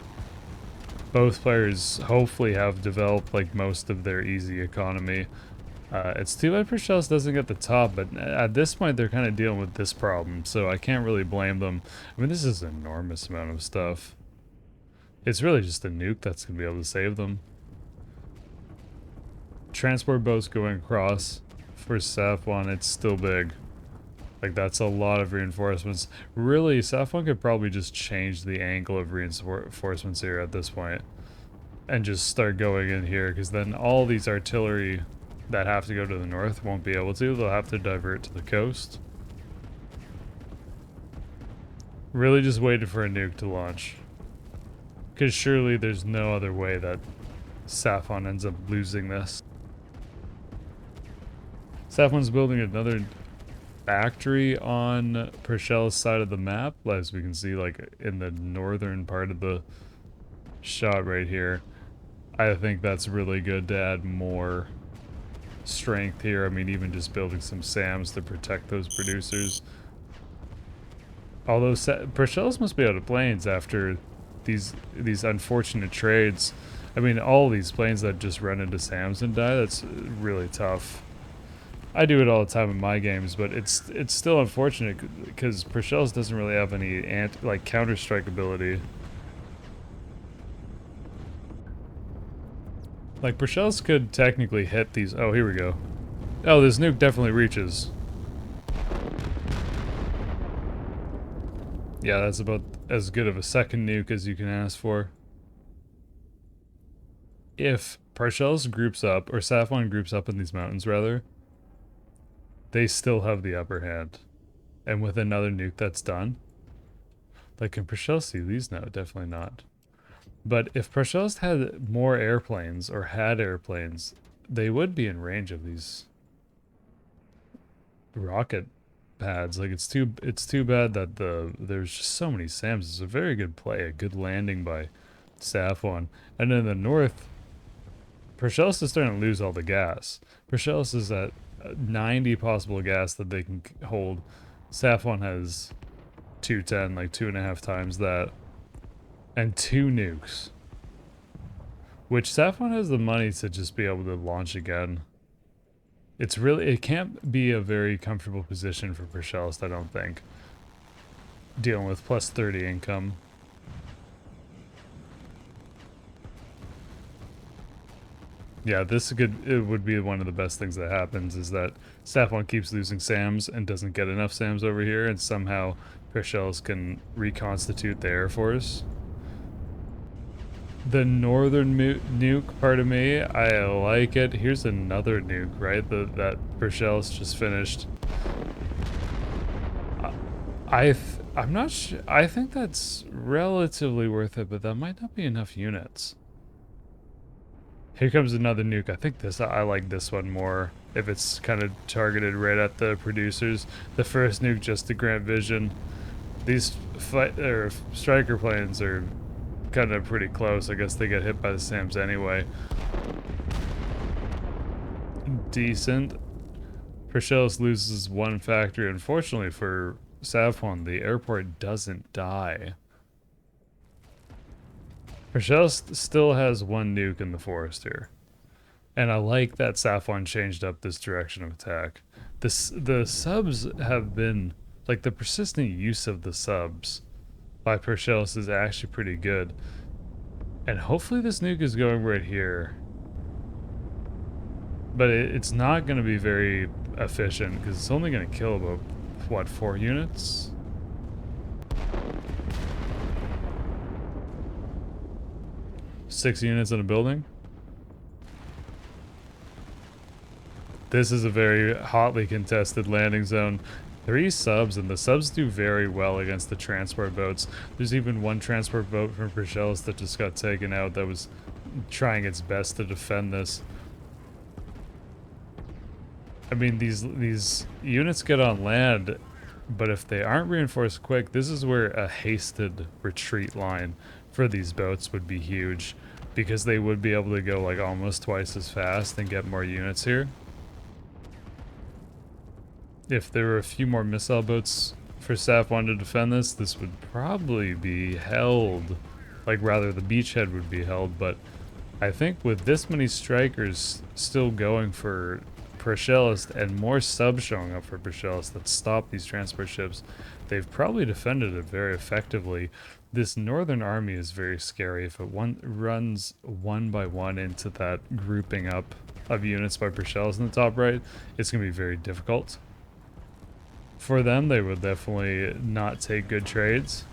Both players hopefully have developed like most of their easy economy. It's too bad proshelest doesn't get the top, but at this point they're kind of dealing with this problem, so I can't really blame them. I mean, this is an enormous amount of stuff. It's really just a nuke that's going to be able to save them. Transport boats going across for Safwan, it's still big. Like, that's a lot of reinforcements. Really, Safwan could probably just change the angle of reinforcements here at this point. And just start going in here, because then all these artillery that have to go to the north won't be able to. They'll have to divert to the coast. Really just waited for a nuke to launch. Because surely there's no other way that Safwan ends up losing this. Safwan's building another factory on proshelest side of the map, as we can see, like in the northern part of the shot right here. I think that's really good to add more strength here. I mean, even just building some SAMs to protect those producers. Although proshelest must be out of planes after these unfortunate trades. I mean, all these planes that just run into SAMs and die, that's really tough. I do it all the time in my games, but it's still unfortunate because proshelest doesn't really have any counter-strike ability. Like, proshelest could technically hit these... Oh, here we go. Oh, this nuke definitely reaches. Yeah, that's about as good of a second nuke as you can ask for. If Proshelest groups up, or Safwan groups up in these mountains rather, they still have the upper hand. And with another nuke that's done, like, can Proshelest see these? No, definitely not. But if Proshelest had more airplanes, or had airplanes, they would be in range of these rocket pads. Like, it's too bad that there's just so many SAMs. It's a very good play, a good landing by Safwan. And in the north, Proshelest is starting to lose all the gas. Proshelest is at 90 possible gas that they can hold. Safwan has 210, like 2.5 times that. And 2 nukes. Which Safwan has the money to just be able to launch again. It can't be a very comfortable position for Proshelest, I don't think. Dealing with plus 30 income. Yeah, it would be one of the best things that happens, is that Safwan keeps losing SAMs and doesn't get enough SAMs over here, and somehow Proshelest can reconstitute the Air Force. The northern nuke part of me, I like it. Here's another nuke, right? That Proshelest just finished. I'm not sure. I think that's relatively worth it, but that might not be enough units. Here comes another nuke. I think I like this one more if it's kind of targeted right at the producers. The first nuke just to grant vision. These striker planes are kind of pretty close. I guess they get hit by the SAMs anyway. Decent. Proshelest loses 1 factory. Unfortunately for Safwan, the airport doesn't die. Proshelest still has 1 nuke in the forest here. And I like that Safwan changed up this direction of attack. The subs have been, like, the persistent use of the subs by Proshelest is actually pretty good. And hopefully this nuke is going right here. But it's not going to be very efficient, because it's only going to kill about, what, 4 units? Six units in a building. This is a very hotly contested landing zone. 3 subs, and the subs do very well against the transport boats. There's even 1 transport boat from Proshelest that just got taken out that was trying its best to defend this. I mean, these units get on land, but if they aren't reinforced quick, this is where a hasted retreat line for these boats would be huge, because they would be able to go like almost twice as fast and get more units here. If there were a few more missile boats for Safwan to defend this, this would probably be held. Like, rather, the beachhead would be held, but I think with this many strikers still going for Proshelest and more subs showing up for Proshelest that stop these transport ships, they've probably defended it very effectively. This northern army is very scary. If it runs 1 by 1 into that grouping up of units by Proshelest in the top right, it's going to be very difficult. For them, they would definitely not take good trades.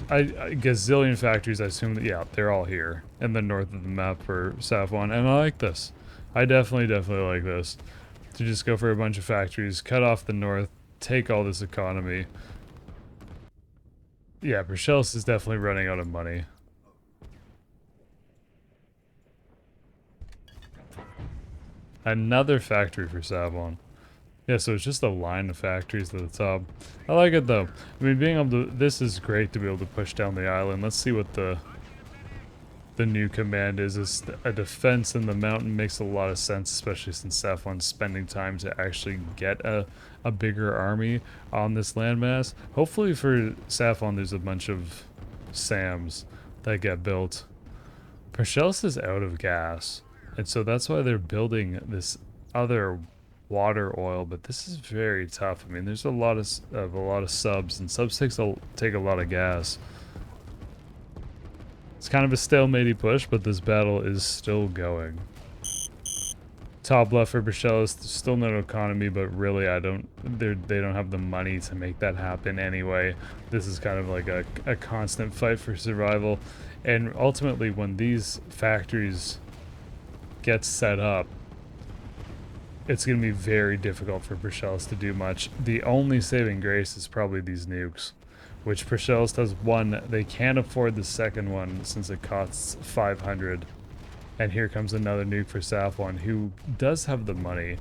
A gazillion factories, I assume that, yeah, they're all here in the north of the map for Safwan, and I like this. I definitely like this. To just go for a bunch of factories, cut off the north, take all this economy. Yeah, Proshelest is definitely running out of money. Another factory for Safwan. Yeah, so it's just a line of factories at the top. I like it though. I mean, being able to, this is great to be able to push down the island. Let's see what the new command is. A defense in the mountain makes a lot of sense, especially since Safwan's spending time to actually get a bigger army on this landmass. Hopefully for Safwan, there's a bunch of SAMs that get built. Proshelest is out of gas, and so that's why they're building this other water oil, but this is very tough. I mean, there's a lot of subs, and subs take a lot of gas. It's kind of a stalemate push, but this battle is still going. Top left for proshelest, still no economy, but really they don't have the money to make that happen anyway. This is kind of like a constant fight for survival. And ultimately when these factories get set up, it's going to be very difficult for proshelest to do much. The only saving grace is probably these nukes, which proshelest has one. They can't afford the second one since it costs 500. And here comes another nuke for Safwan, who does have the money.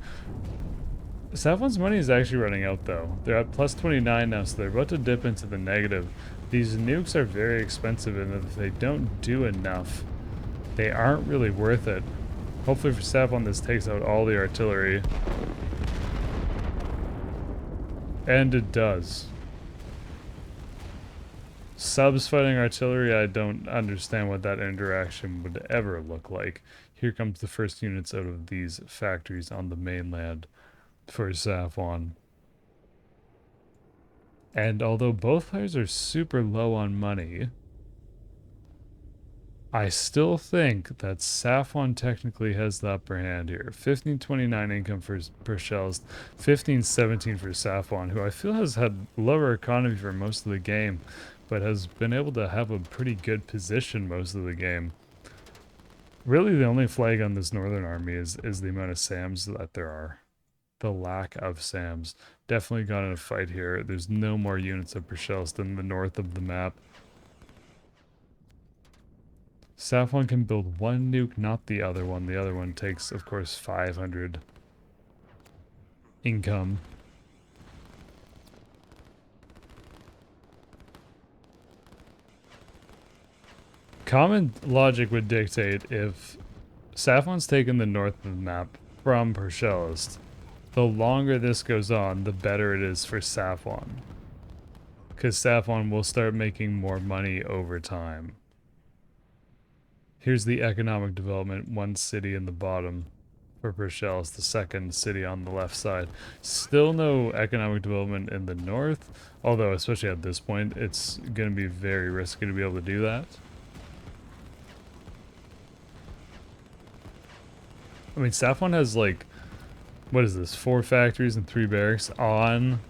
Safwan's money is actually running out, though. They're at plus 29 now, so they're about to dip into the negative. These nukes are very expensive, and if they don't do enough, they aren't really worth it. Hopefully for Safwan, this takes out all the artillery. And it does. Subs fighting artillery, I don't understand what that interaction would ever look like. Here comes the first units out of these factories on the mainland for Safwan. And although both players are super low on money, I still think that Safwan technically has the upper hand here. 1529 income for proshelest, 1517 for Safwan, who I feel has had lower economy for most of the game, but has been able to have a pretty good position most of the game. Really, the only flag on this northern army is the amount of SAMs that there are. The lack of SAMs. Definitely got in a fight here. There's no more units of proshelest in the north of the map. Safwan can build one nuke, not the other one. The other one takes, of course, 500 income. Common logic would dictate if Safwan's taken the north of the map from proshelest, the longer this goes on, the better it is for Safwan. Because Safwan will start making more money over time. Here's the economic development, one city in the bottom for proshelest, the second city on the left side. Still no economic development in the north, although especially at this point, it's going to be very risky to be able to do that. I mean, Safwan has like, what is this, 4 factories and 3 barracks on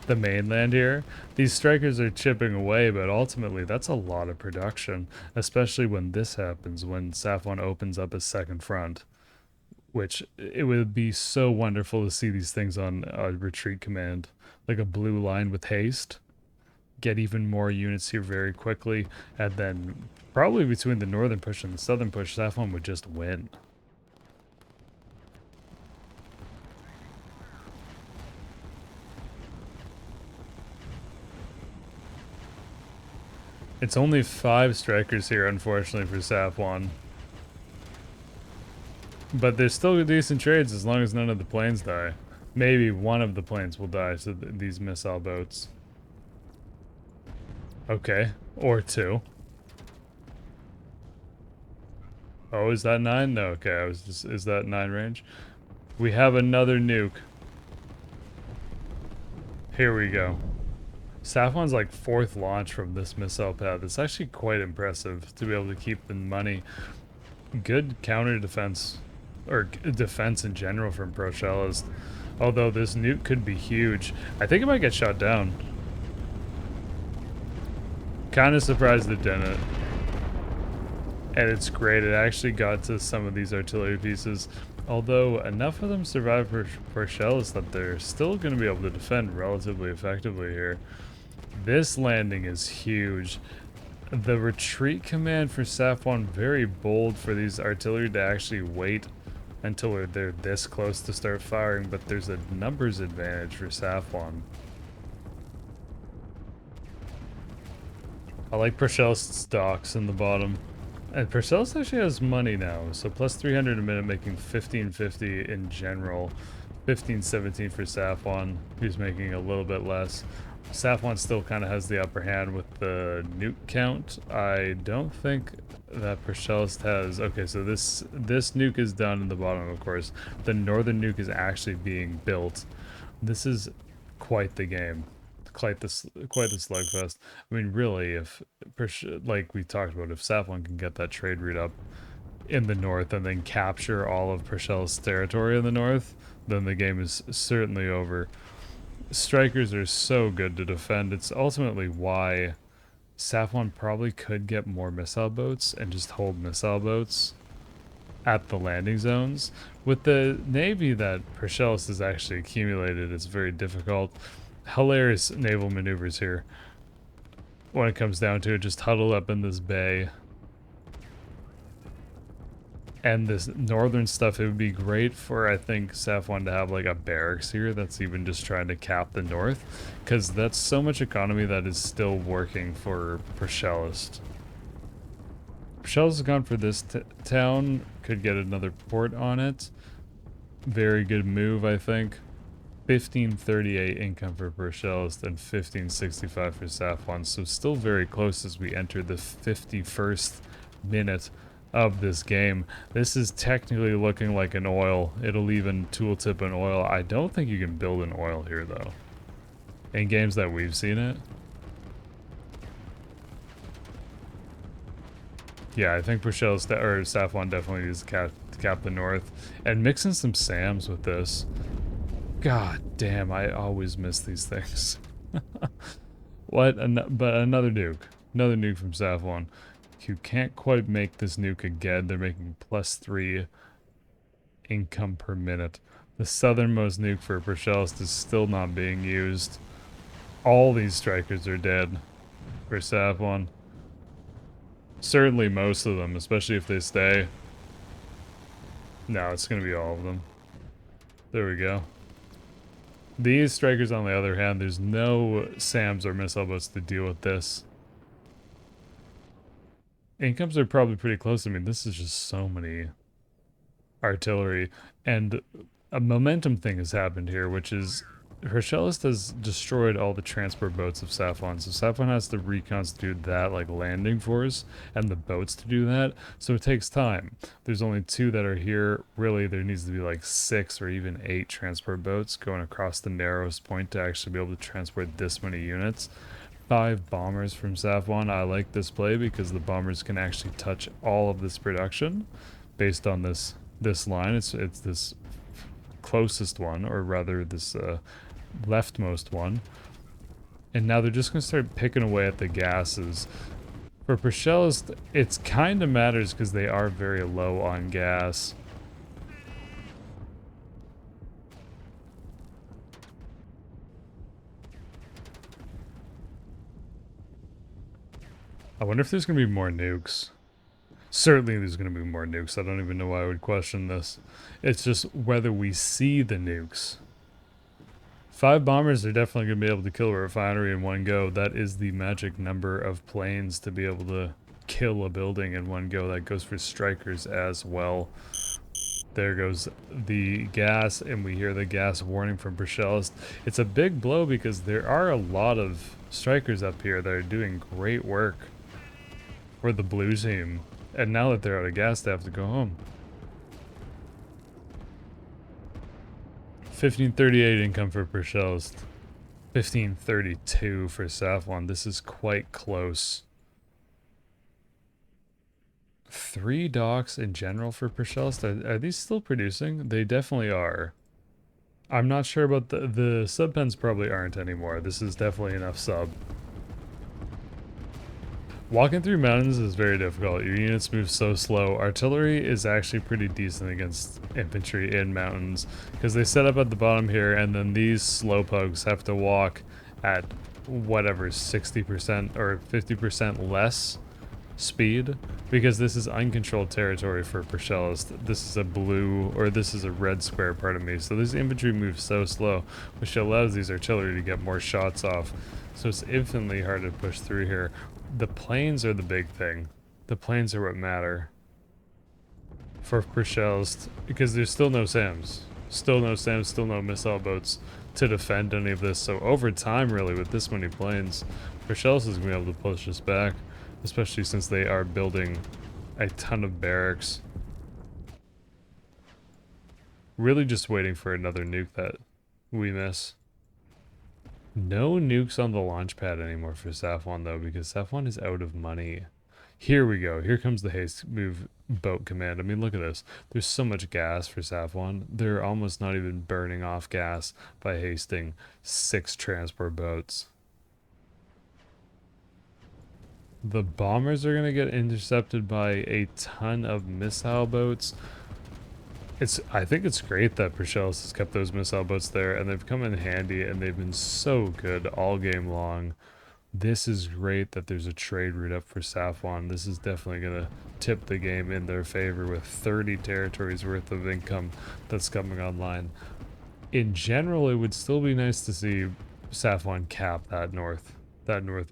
the mainland here. These strikers are chipping away, but ultimately that's a lot of production, especially when this happens, when Safwan opens up a second front, which it would be so wonderful to see these things on a retreat command, like a blue line with haste. Get even more units here very quickly, and then probably between the northern push and the southern push, Safwan would just win. It's only 5 strikers here, unfortunately, for Safwan. But there's still decent trades as long as none of the planes die. Maybe one of the planes will die to these missile boats. Okay, or 2. Oh, is that 9? No, okay, I was just, is that 9 range? We have another nuke. Here we go. Safwan's like 4th launch from this missile pad. It's actually quite impressive to be able to keep the money. Good counter defense, or defense in general from proshelest. Although this nuke could be huge. I think it might get shot down. Kind of surprised it didn't. And it's great, it actually got to some of these artillery pieces. Although enough of them survived for proshelest that they're still going to be able to defend relatively effectively here. This landing is huge. The retreat command for Safwan, very bold for these artillery to actually wait until they're this close to start firing, but there's a numbers advantage for Safwan. I like proshelest's docks in the bottom. And proshelest actually has money now, so plus 300 a minute, making 1550 in general. 1517 for Safwan, who's making a little bit less. Safwan still kind of has the upper hand with the nuke count. I don't think that proshelest has... Okay, so this nuke is done in the bottom, of course. The northern nuke is actually being built. This is quite the game. Quite the slugfest. I mean, really, if, like we talked about, if Safwan can get that trade route up, in the north and then capture all of Proshelest's territory in the north, then the game is certainly over. Strikers are so good to defend. It's ultimately why Safwan probably could get more missile boats and just hold missile boats at the landing zones. With the navy that Proshelest has actually accumulated, it's very difficult. Hilarious naval maneuvers here. When it comes down to it, just huddle up in this bay. And this northern stuff, it would be great for, I think, Safwan to have like a barracks here that's even just trying to cap the north, because that's so much economy that is still working for Proshelest. Proshelest has gone for this town, could get another port on it. Very good move, I think. 1538 income for Proshelest and 1565 for Safwan, so still very close as we enter the 51st minute of this game. This is technically looking like an oil. It'll even tooltip an oil. I don't think you can build an oil here though. In games that we've seen it. Yeah, I think Proshelest or Safwan definitely needs to cap the north. And mixing some SAMs with this. God damn, I always miss these things. What? But another nuke. Another nuke from Safwan. You can't quite make this nuke again. They're making +3 income per minute. The southernmost nuke for Proshelest is still not being used. All these strikers are dead for Safwan. Certainly most of them, especially if they stay. No, it's going to be all of them. There we go. These strikers, on the other hand, there's no SAMs or missile boats to deal with this. Incomes are probably pretty close. I mean, this is just so many artillery. And a momentum thing has happened here, which is Proshelest has destroyed all the transport boats of Safwan. So Safwan has to reconstitute that like landing force and the boats to do that. So it takes time. There's only 2 that are here. Really, there needs to be like 6 or even 8 transport boats going across the narrowest point to actually be able to transport this many units. 5 bombers from Safwan. I like this play because the bombers can actually touch all of this production based on this line. It's this closest one, or rather this leftmost one. And now they're just going to start picking away at the gases. For Proshelest, it's kind of matters because they are very low on gas. I wonder if there's going to be more nukes. Certainly there's going to be more nukes. I don't even know why I would question this. It's just whether we see the nukes. 5 bombers are definitely going to be able to kill a refinery in one go. That is the magic number of planes to be able to kill a building in one go. That goes for strikers as well. There goes the gas, and we hear the gas warning from Proshelest. It's a big blow because there are a lot of strikers up here that are doing great work for the blue team. And now that they're out of gas, they have to go home. 1538 income for Proshelest. 1532 for Safwan. This is quite close. 3 docks in general for Proshelest. Are these still producing? They definitely are. I'm not sure about the sub pens probably aren't anymore. This is definitely enough sub. Walking through mountains is very difficult. Your units move so slow. Artillery is actually pretty decent against infantry in mountains because they set up at the bottom here, and then these slowpokes have to walk at whatever 60% or 50% less speed because this is uncontrolled territory for Proshelest. This is a blue, or this is a red square, pardon me. So this infantry moves so slow, which allows these artillery to get more shots off. So it's infinitely hard to push through here. The planes are the big thing. The planes are what matter for Proshelest because there's still no SAMs. Still no SAMs, still no missile boats to defend any of this. So over time, really, with this many planes, Proshelest is going to be able to push us back, especially since they are building a ton of barracks. Really just waiting for another nuke that we miss. No nukes on the launch pad anymore for Safwan though, because Safwan is out of money. Here we go. Here comes the haste move boat command. I mean, look at this. There's so much gas for Safwan. They're almost not even burning off gas by hasting 6 transport boats. The bombers are going to get intercepted by a ton of missile boats. I think it's great that proshelest has kept those missile boats there, and they've come in handy, and they've been so good all game long. This is great that there's a trade route up for Safwan. This is definitely going to tip the game in their favor with 30 territories worth of income that's coming online. In general, it would still be nice to see Safwan cap that north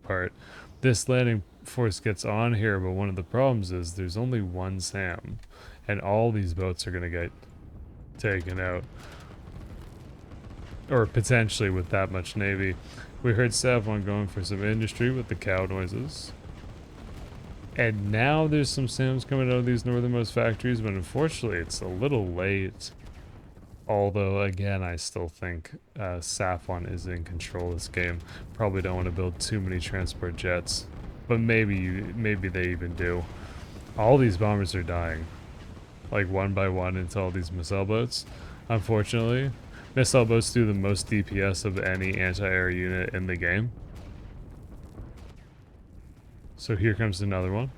part. This landing force gets on here, but one of the problems is there's only one SAM, and all these boats are going to get taken out. Or potentially with that much navy. We heard Safwan going for some industry with the cow noises. And now there's some SAMs coming out of these northernmost factories, but unfortunately it's a little late. Although, again, I still think Safwan is in control of this game. Probably don't want to build too many transport jets. But maybe they even do. All these bombers are dying. Like one by one into all these missile boats. Unfortunately, missile boats do the most DPS of any anti-air unit in the game. So here comes another one.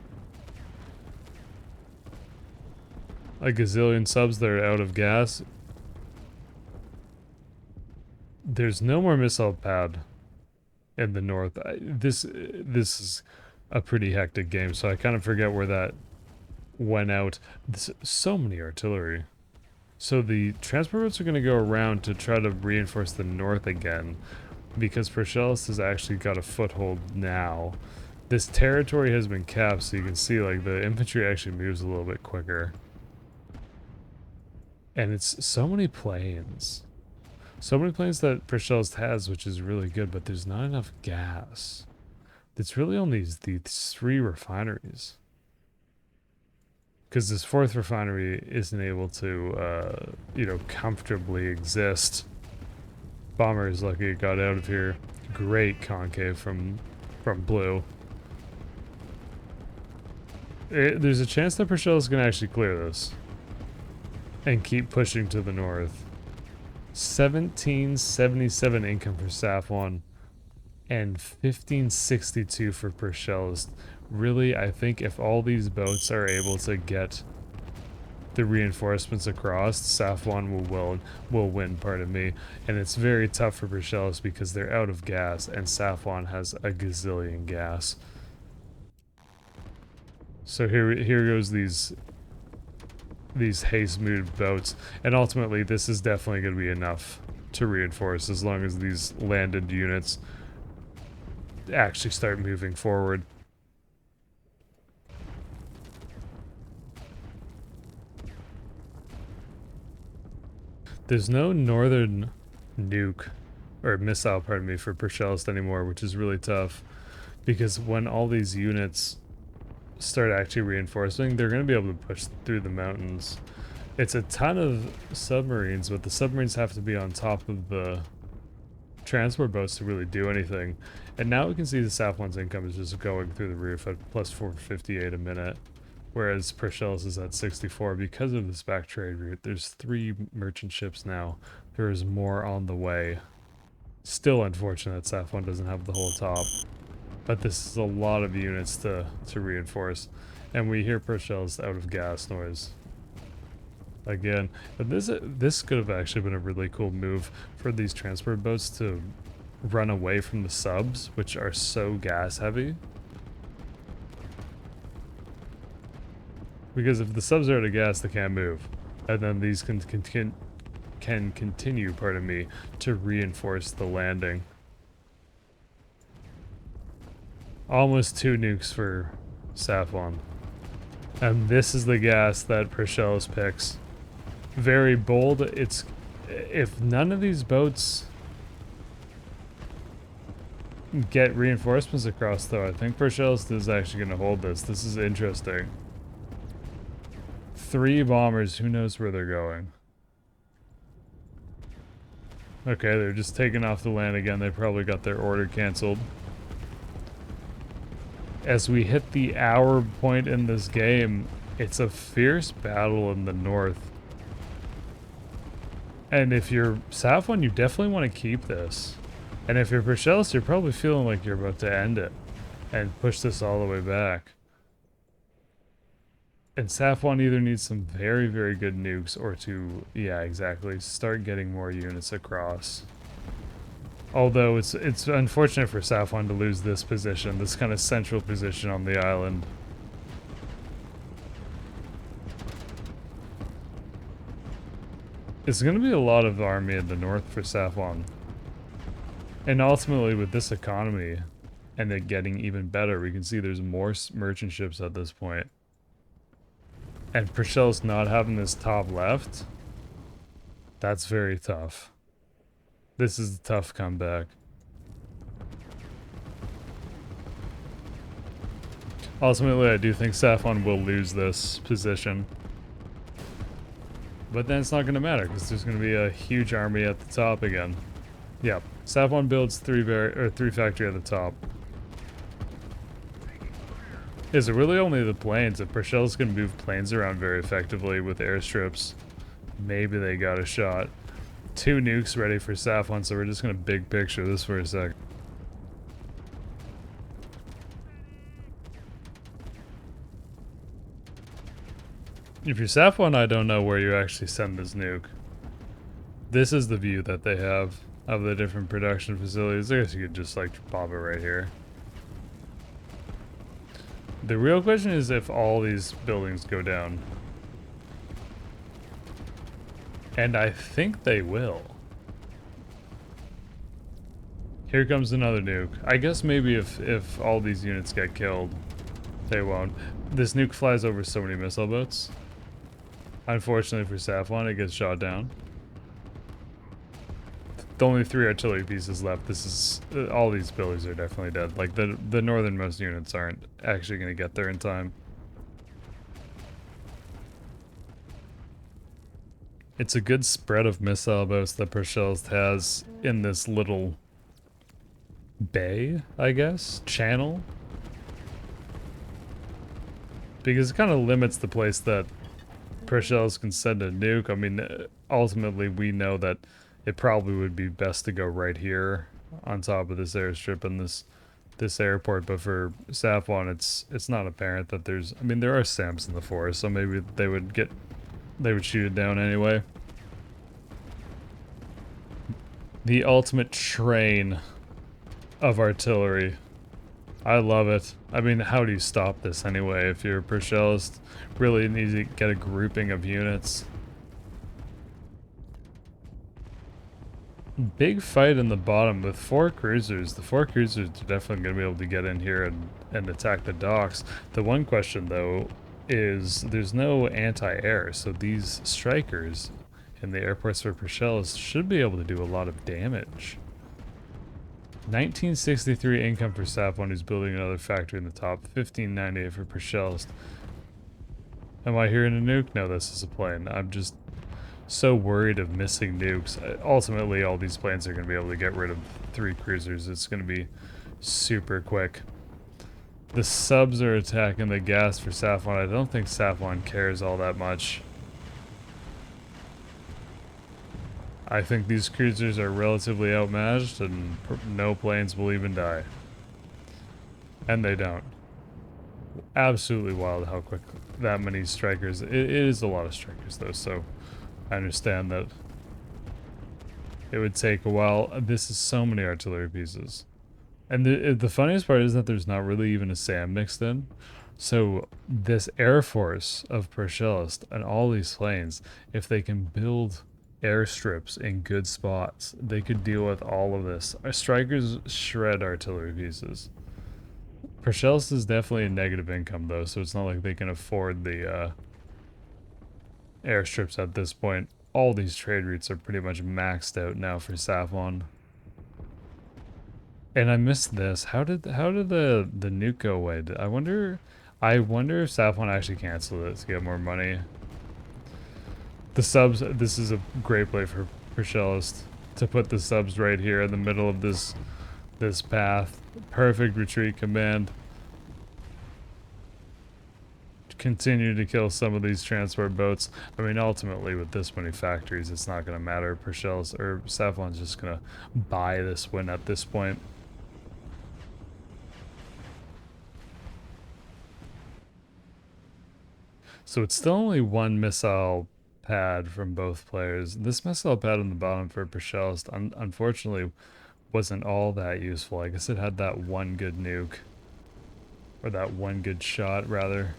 A gazillion subs that are out of gas. There's no more missile pad in the north. This is a pretty hectic game, so I kind of forget where that went out. So many artillery. So the transport boats are going to go around to try to reinforce the north again, because proshelest has actually got a foothold now. This territory has been capped, so you can see like the infantry actually moves a little bit quicker. And it's so many planes. So many planes that proshelest has, which is really good, but there's not enough gas. It's really only these 3 refineries. Because this 4th refinery isn't able to, comfortably exist. Bomber is lucky it got out of here. Great concave from blue. There's a chance that proshelest is going to actually clear this. And keep pushing to the north. 1777 income for Safwan and 1562 for proshelest. Really, I think if all these boats are able to get the reinforcements across, Safwan will win, pardon me. And it's very tough for proshelest because they're out of gas and Safwan has a gazillion gas. So here goes these haste moved boats, and ultimately this is definitely going to be enough to reinforce as long as these landed units actually start moving forward. There's no northern nuke or missile, pardon me, for proshelest anymore, which is really tough because when all these units start actually reinforcing, they're going to be able to push through the mountains. It's a ton of submarines, but the submarines have to be on top of the transport boats to really do anything. And now we can see the Safwan's income is just going through the roof at plus 458 a minute, whereas proshelest is at 64 because of this back trade route. There's 3 merchant ships now. There is more on the way. Still unfortunate that Safwan doesn't have the whole top. But this is a lot of units to reinforce. And we hear proshelest out of gas noise. Again, but this could have actually been a really cool move for these transport boats to run away from the subs, which are so gas heavy. Because if the subs are out of gas, they can't move. And then these can continue, pardon me, to reinforce the landing. Almost 2 nukes for Safwan. And this is the gas that proshelest picks. Very bold. If none of these boats get reinforcements across, though, I think proshelest is actually going to hold this. This is interesting. 3 bombers. Who knows where they're going? Okay, they're just taking off the land again. They probably got their order canceled. as we hit the hour point in this game, it's a fierce battle in the north. And if you're Safwan, you definitely want to keep this. And if you're proshelest, you're probably feeling like you're about to end it and push this all the way back. And Safwan either needs some very, very good nukes or to, yeah, exactly, start getting more units across. Although it's unfortunate for Safwan to lose this position, this kind of central position on the island. It's going to be a lot of army in the north for Safwan. And ultimately with this economy and it getting even better, we can see there's more merchant ships at this point. And Proshelest not having this top left, that's very tough. This is a tough comeback. Ultimately, I do think Safwan will lose this position. But then it's not going to matter because there's going to be a huge army at the top again. Yep, Safwan builds three factory at the top. Is it really only the planes? If Proshelest can move planes around very effectively with airstrips, maybe they got a shot. 2 nukes ready for Safwan, so we're just gonna big picture this for a sec. If you're Safwan, I don't know where you actually send this nuke. This is the view that they have of the different production facilities. I guess you could just like pop it right here. The real question is if all these buildings go down. And I think they will. Here comes another nuke. I guess maybe if all these units get killed, they won't. This nuke flies over so many missile boats. Unfortunately for Safwan, it gets shot down. The only 3 artillery pieces left. This is all these buildings are definitely dead. Like the northernmost units aren't actually going to get there in time. It's a good spread of missile boats that Proshelest has in this little bay, I guess, channel. Because it kind of limits the place that Proshelest can send a nuke. I mean, ultimately we know that it probably would be best to go right here on top of this airstrip and this airport, but for Safwan it's not apparent that there's, I mean there are SAMs in the forest, so maybe they would shoot it down anyway. The ultimate train of artillery. I love it. I mean, how do you stop this anyway? If you're Proshelest, really need to get a grouping of units. Big fight in the bottom with 4 cruisers. The 4 cruisers are definitely going to be able to get in here and attack the docks. The one question though is there's no anti-air, so these strikers in the airports for Proshelest should be able to do a lot of damage. 1963 income for Safwan, who's building another factory in the top. 1598 for Proshelest. Am I hearing a nuke? No, this is a plane. I'm just so worried of missing nukes. Ultimately, all these planes are going to be able to get rid of 3 cruisers. It's going to be super quick. The subs are attacking the gas for Safwan. I don't think Safwan cares all that much. I think these cruisers are relatively outmatched and no planes will even die. And they don't. Absolutely wild how quick that many strikers. It is a lot of strikers though, so I understand that it would take a while. This is so many artillery pieces. And the funniest part is that there's not really even a SAM mixed in. So this air force of Proshelest and all these planes, if they can build airstrips in good spots, they could deal with all of this. Our strikers shred artillery pieces. Proshelest is definitely a negative income though, so it's not like they can afford the airstrips at this point. All these trade routes are pretty much maxed out now for Safwan. And I missed this. How did the nuke go away? I wonder if Safwan actually canceled it to get more money. The subs, this is a great play for Proshelest to put the subs right here in the middle of this path. Perfect retreat command. continue to kill some of these transport boats. I mean, ultimately, with this many factories, it's not going to matter. Proshelest or Safwan's just going to buy this win at this point. So it's still only one missile pad from both players. This missile pad on the bottom for Proshelest, unfortunately, wasn't all that useful. I guess it had that one good nuke. Or that one good shot, rather.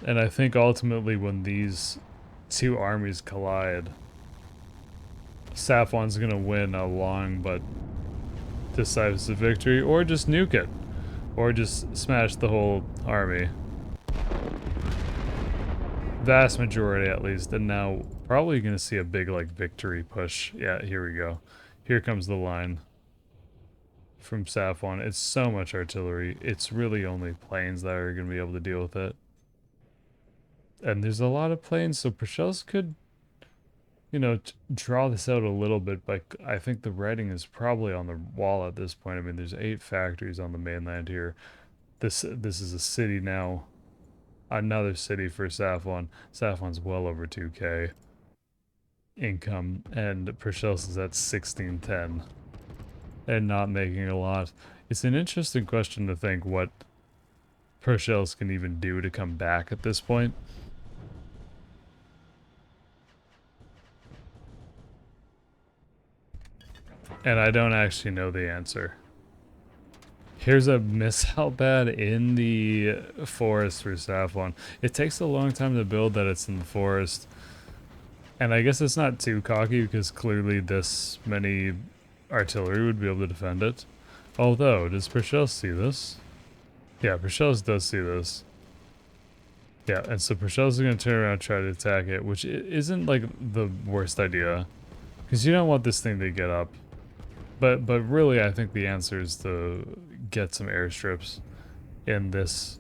And I think ultimately when these two armies collide, Safwan's gonna win a long but decisive victory, or just nuke it. Or just smash the whole army. Vast majority at least, and now probably gonna see a big like victory push. Yeah, here we go. Here comes the line from Safwan. It's so much artillery. It's really only planes that are gonna be able to deal with it. And there's a lot of planes, so Proshelest could, you know, draw this out a little bit, but I think the writing is probably on the wall at this point. I mean, there's 8 factories on the mainland here. This is a city now. Another city for Safwan. Safwan's well over 2k income, and Proshelest is at 1610 and not making a lot. It's an interesting question to think what Proshelest can even do to come back at this point. And I don't actually know the answer. Here's a missile pad in the forest for Safwan. It takes a long time to build that it's in the forest. And I guess it's not too cocky because clearly this many artillery would be able to defend it. Although, does Proshelest see this? Yeah, Proshelest does see this. Yeah, and so Proshelest is going to turn around and try to attack it, which isn't like the worst idea. Because you don't want this thing to get up. But really, I think the answer is to get some airstrips in this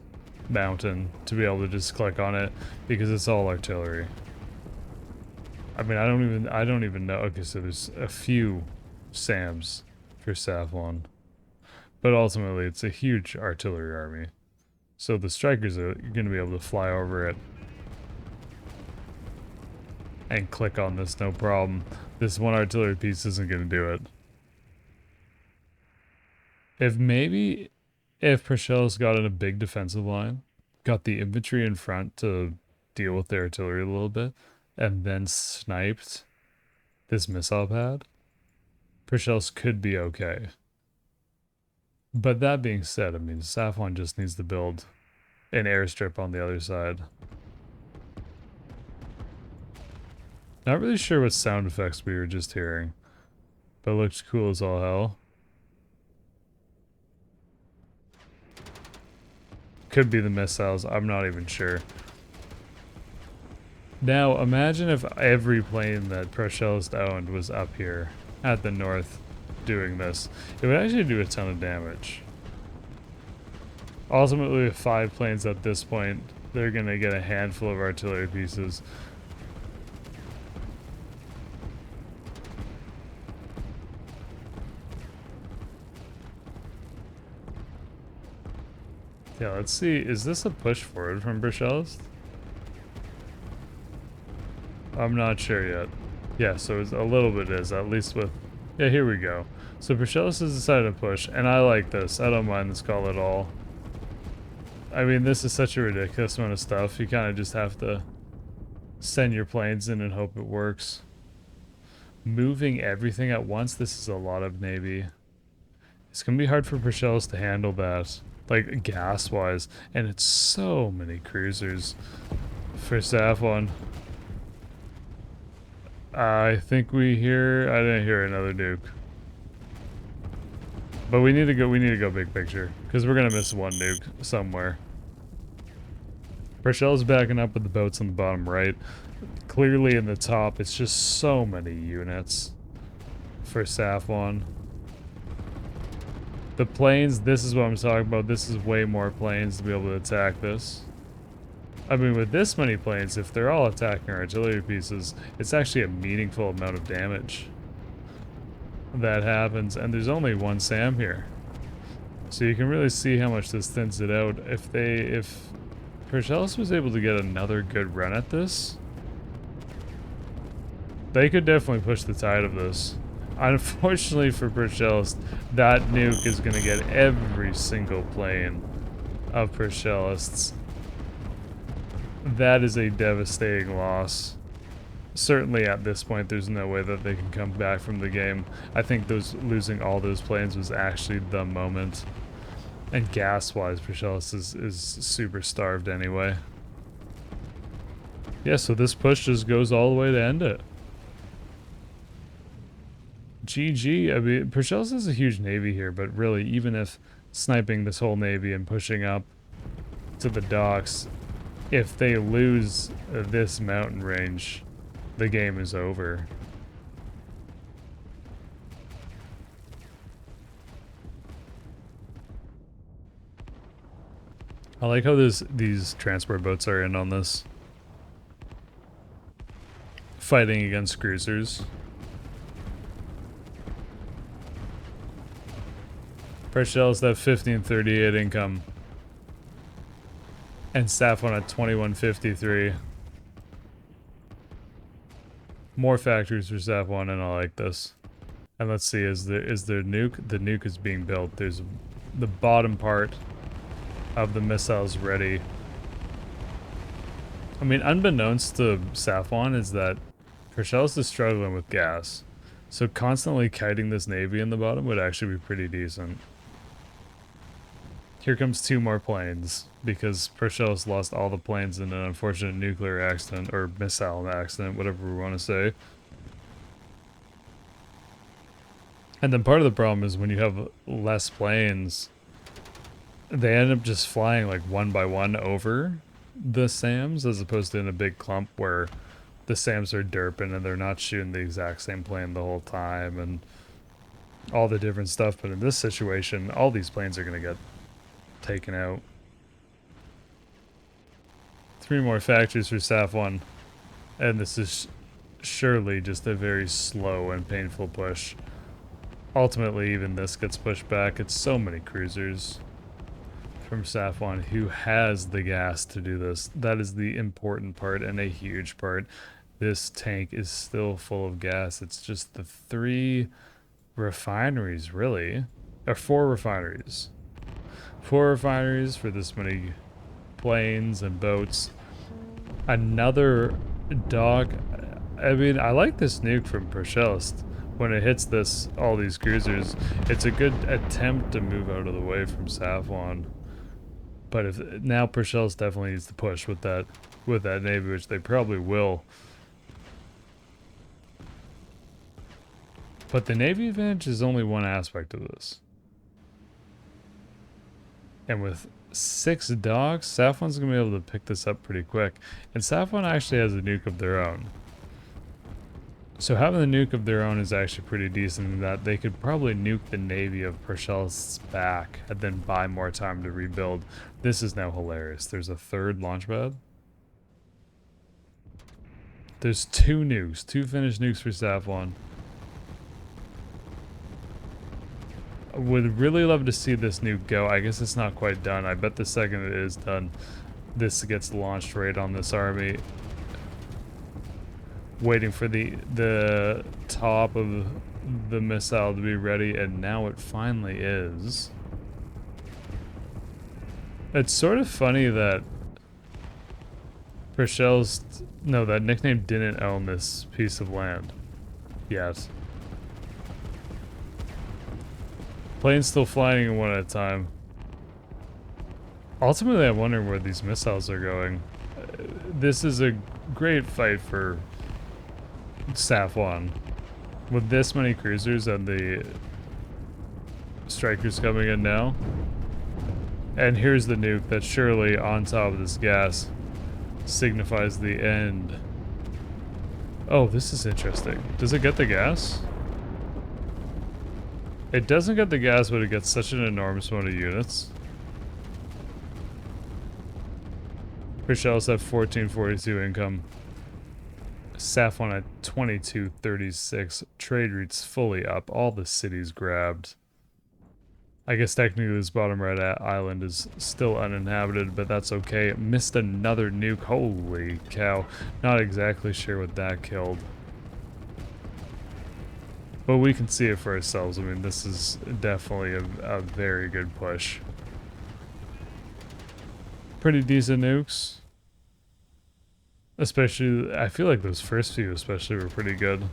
mountain to be able to just click on it, because it's all artillery. I mean, I don't even know. Okay, so there's a few SAMs for Safwan, but ultimately it's a huge artillery army. So the strikers are going to be able to fly over it and click on this, no problem. This one artillery piece isn't going to do it. If Proshelest got in a big defensive line, got the infantry in front to deal with their artillery a little bit, and then sniped this missile pad, Proshelest could be okay. But that being said, I mean, Safwan just needs to build an airstrip on the other side. Not really sure what sound effects we were just hearing, but it looks cool as all hell. Could be the missiles, I'm not even sure. Now, imagine if every plane that Proshelest owned was up here at the north doing this. It would actually do a ton of damage. Ultimately, with 5 planes at this point, they're going to get a handful of artillery pieces. Yeah, let's see. Is this a push forward from Proshelest? I'm not sure yet. Yeah, so it's a little bit is, at least with... Yeah, here we go. So Proshelest has decided to push, and I like this. I don't mind this call at all. I mean, this is such a ridiculous amount of stuff. You kind of just have to send your planes in and hope it works. Moving everything at once, this is a lot of Navy. It's going to be hard for Proshelest to handle that, like gas-wise. And it's so many cruisers for Safwan. I think I didn't hear another nuke. But we need to go big picture, because we're going to miss one nuke somewhere. Proshelest's backing up with the boats on the bottom right. Clearly in the top, it's just so many units for Safwan. The planes, this is what I'm talking about. This is way more planes to be able to attack this. I mean, with this many planes, if they're all attacking artillery pieces, it's actually a meaningful amount of damage that happens. And there's only one SAM here. So you can really see how much this thins it out. If proshelest was able to get another good run at this, they could definitely push the tide of this. Unfortunately for proshelest, that nuke is going to get every single plane of proshelests. That is a devastating loss. Certainly at this point, there's no way that they can come back from the game. I think losing all those planes was actually the moment. And gas-wise, proshelest is super starved anyway. Yeah, so this push just goes all the way to end it. GG. I mean, proshelest is a huge navy here, but really, even if sniping this whole navy and pushing up to the docks, if they lose this mountain range, the game is over. I like how these transport boats are in on this. Fighting against cruisers. Proshelest at 1538 income. And Safwan at 2153. More factories for Safwan, and I like this. And let's see, is there nuke? The nuke is being built. There's the bottom part of the missiles ready. I mean, unbeknownst to Safwan is that proshelest is struggling with gas. So constantly kiting this navy in the bottom would actually be pretty decent. Here comes 2 more planes, because proshelest lost all the planes in an unfortunate nuclear accident, or missile accident, whatever we want to say. And then part of the problem is when you have less planes, they end up just flying like one by one over the SAMs, as opposed to in a big clump where the SAMs are derping and they're not shooting the exact same plane the whole time and all the different stuff. But in this situation, all these planes are going to get taken out. 3 more factories for Safwan, and this is surely just a very slow and painful push. Ultimately, even this gets pushed back. It's so many cruisers from Safwan who has the gas to do this. That is the important part, and a huge part. This tank is still full of gas. It's just the 3 refineries, really. Or 4 refineries. 4 refineries for this many planes and boats. Another dock. I mean, I like this nuke from proshelest. When it hits all these cruisers, it's a good attempt to move out of the way from Safwan. But now proshelest definitely needs to push with that navy, which they probably will. But the navy advantage is only one aspect of this. And with 6 docks, Safwan's going to be able to pick this up pretty quick. And Safwan actually has a nuke of their own. So having the nuke of their own is actually pretty decent in that they could probably nuke the navy of proshelest's back and then buy more time to rebuild. This is now hilarious. There's a 3rd launch pad. There's 2 nukes, 2 finished nukes for Safwan. Would really love to see this nuke go. I guess it's not quite done. I bet the second it is done, this gets launched right on this army. Waiting for the top of the missile to be ready, and now it finally is. It's sort of funny that proshelest, no, that nickname didn't own this piece of land yet. Planes still flying one at a time. Ultimately, I'm wondering where these missiles are going. This is a great fight for Safwan. With this many cruisers and the strikers coming in now. And here's the nuke that surely on top of this gas signifies the end. Oh, this is interesting. Does it get the gas? It doesn't get the gas, but it gets such an enormous amount of units. proshelest at 1442 income. Safwan at 2236. Trade routes fully up. All the cities grabbed. I guess technically this bottom right island is still uninhabited, but that's okay. Missed another nuke. Holy cow. Not exactly sure what that killed. But we can see it for ourselves. I mean, this is definitely a very good push. Pretty decent nukes. Especially, I feel like those first few especially were pretty good.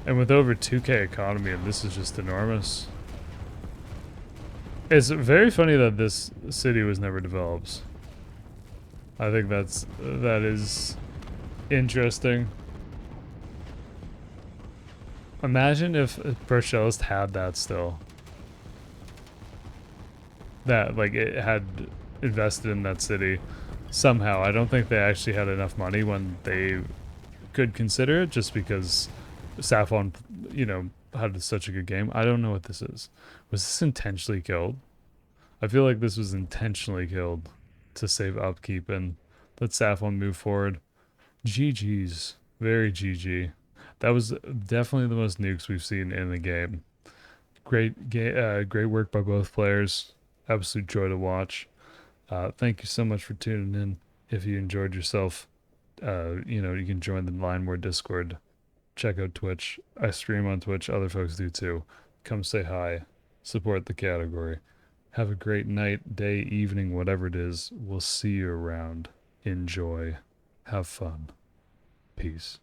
And with over 2k economy, and this is just enormous. It's very funny that this city was never developed. I think that is interesting. Imagine if proshelest had that still. That, like, it had invested in that city somehow. I don't think they actually had enough money when they could consider it, just because Safwan, you know, had such a good game. I don't know what this is. Was this intentionally killed? I feel like this was intentionally killed to save upkeep and let Safwan move forward. GG's. Very GG. That was definitely the most nukes we've seen in the game. Great work by both players. Absolute joy to watch. Thank you so much for tuning in. If you enjoyed yourself, you know, you can join the Line More Discord. Check out Twitch. I stream on Twitch. Other folks do too. Come say hi. Support the category. Have a great night, day, evening, whatever it is. We'll see you around. Enjoy. Have fun. Peace.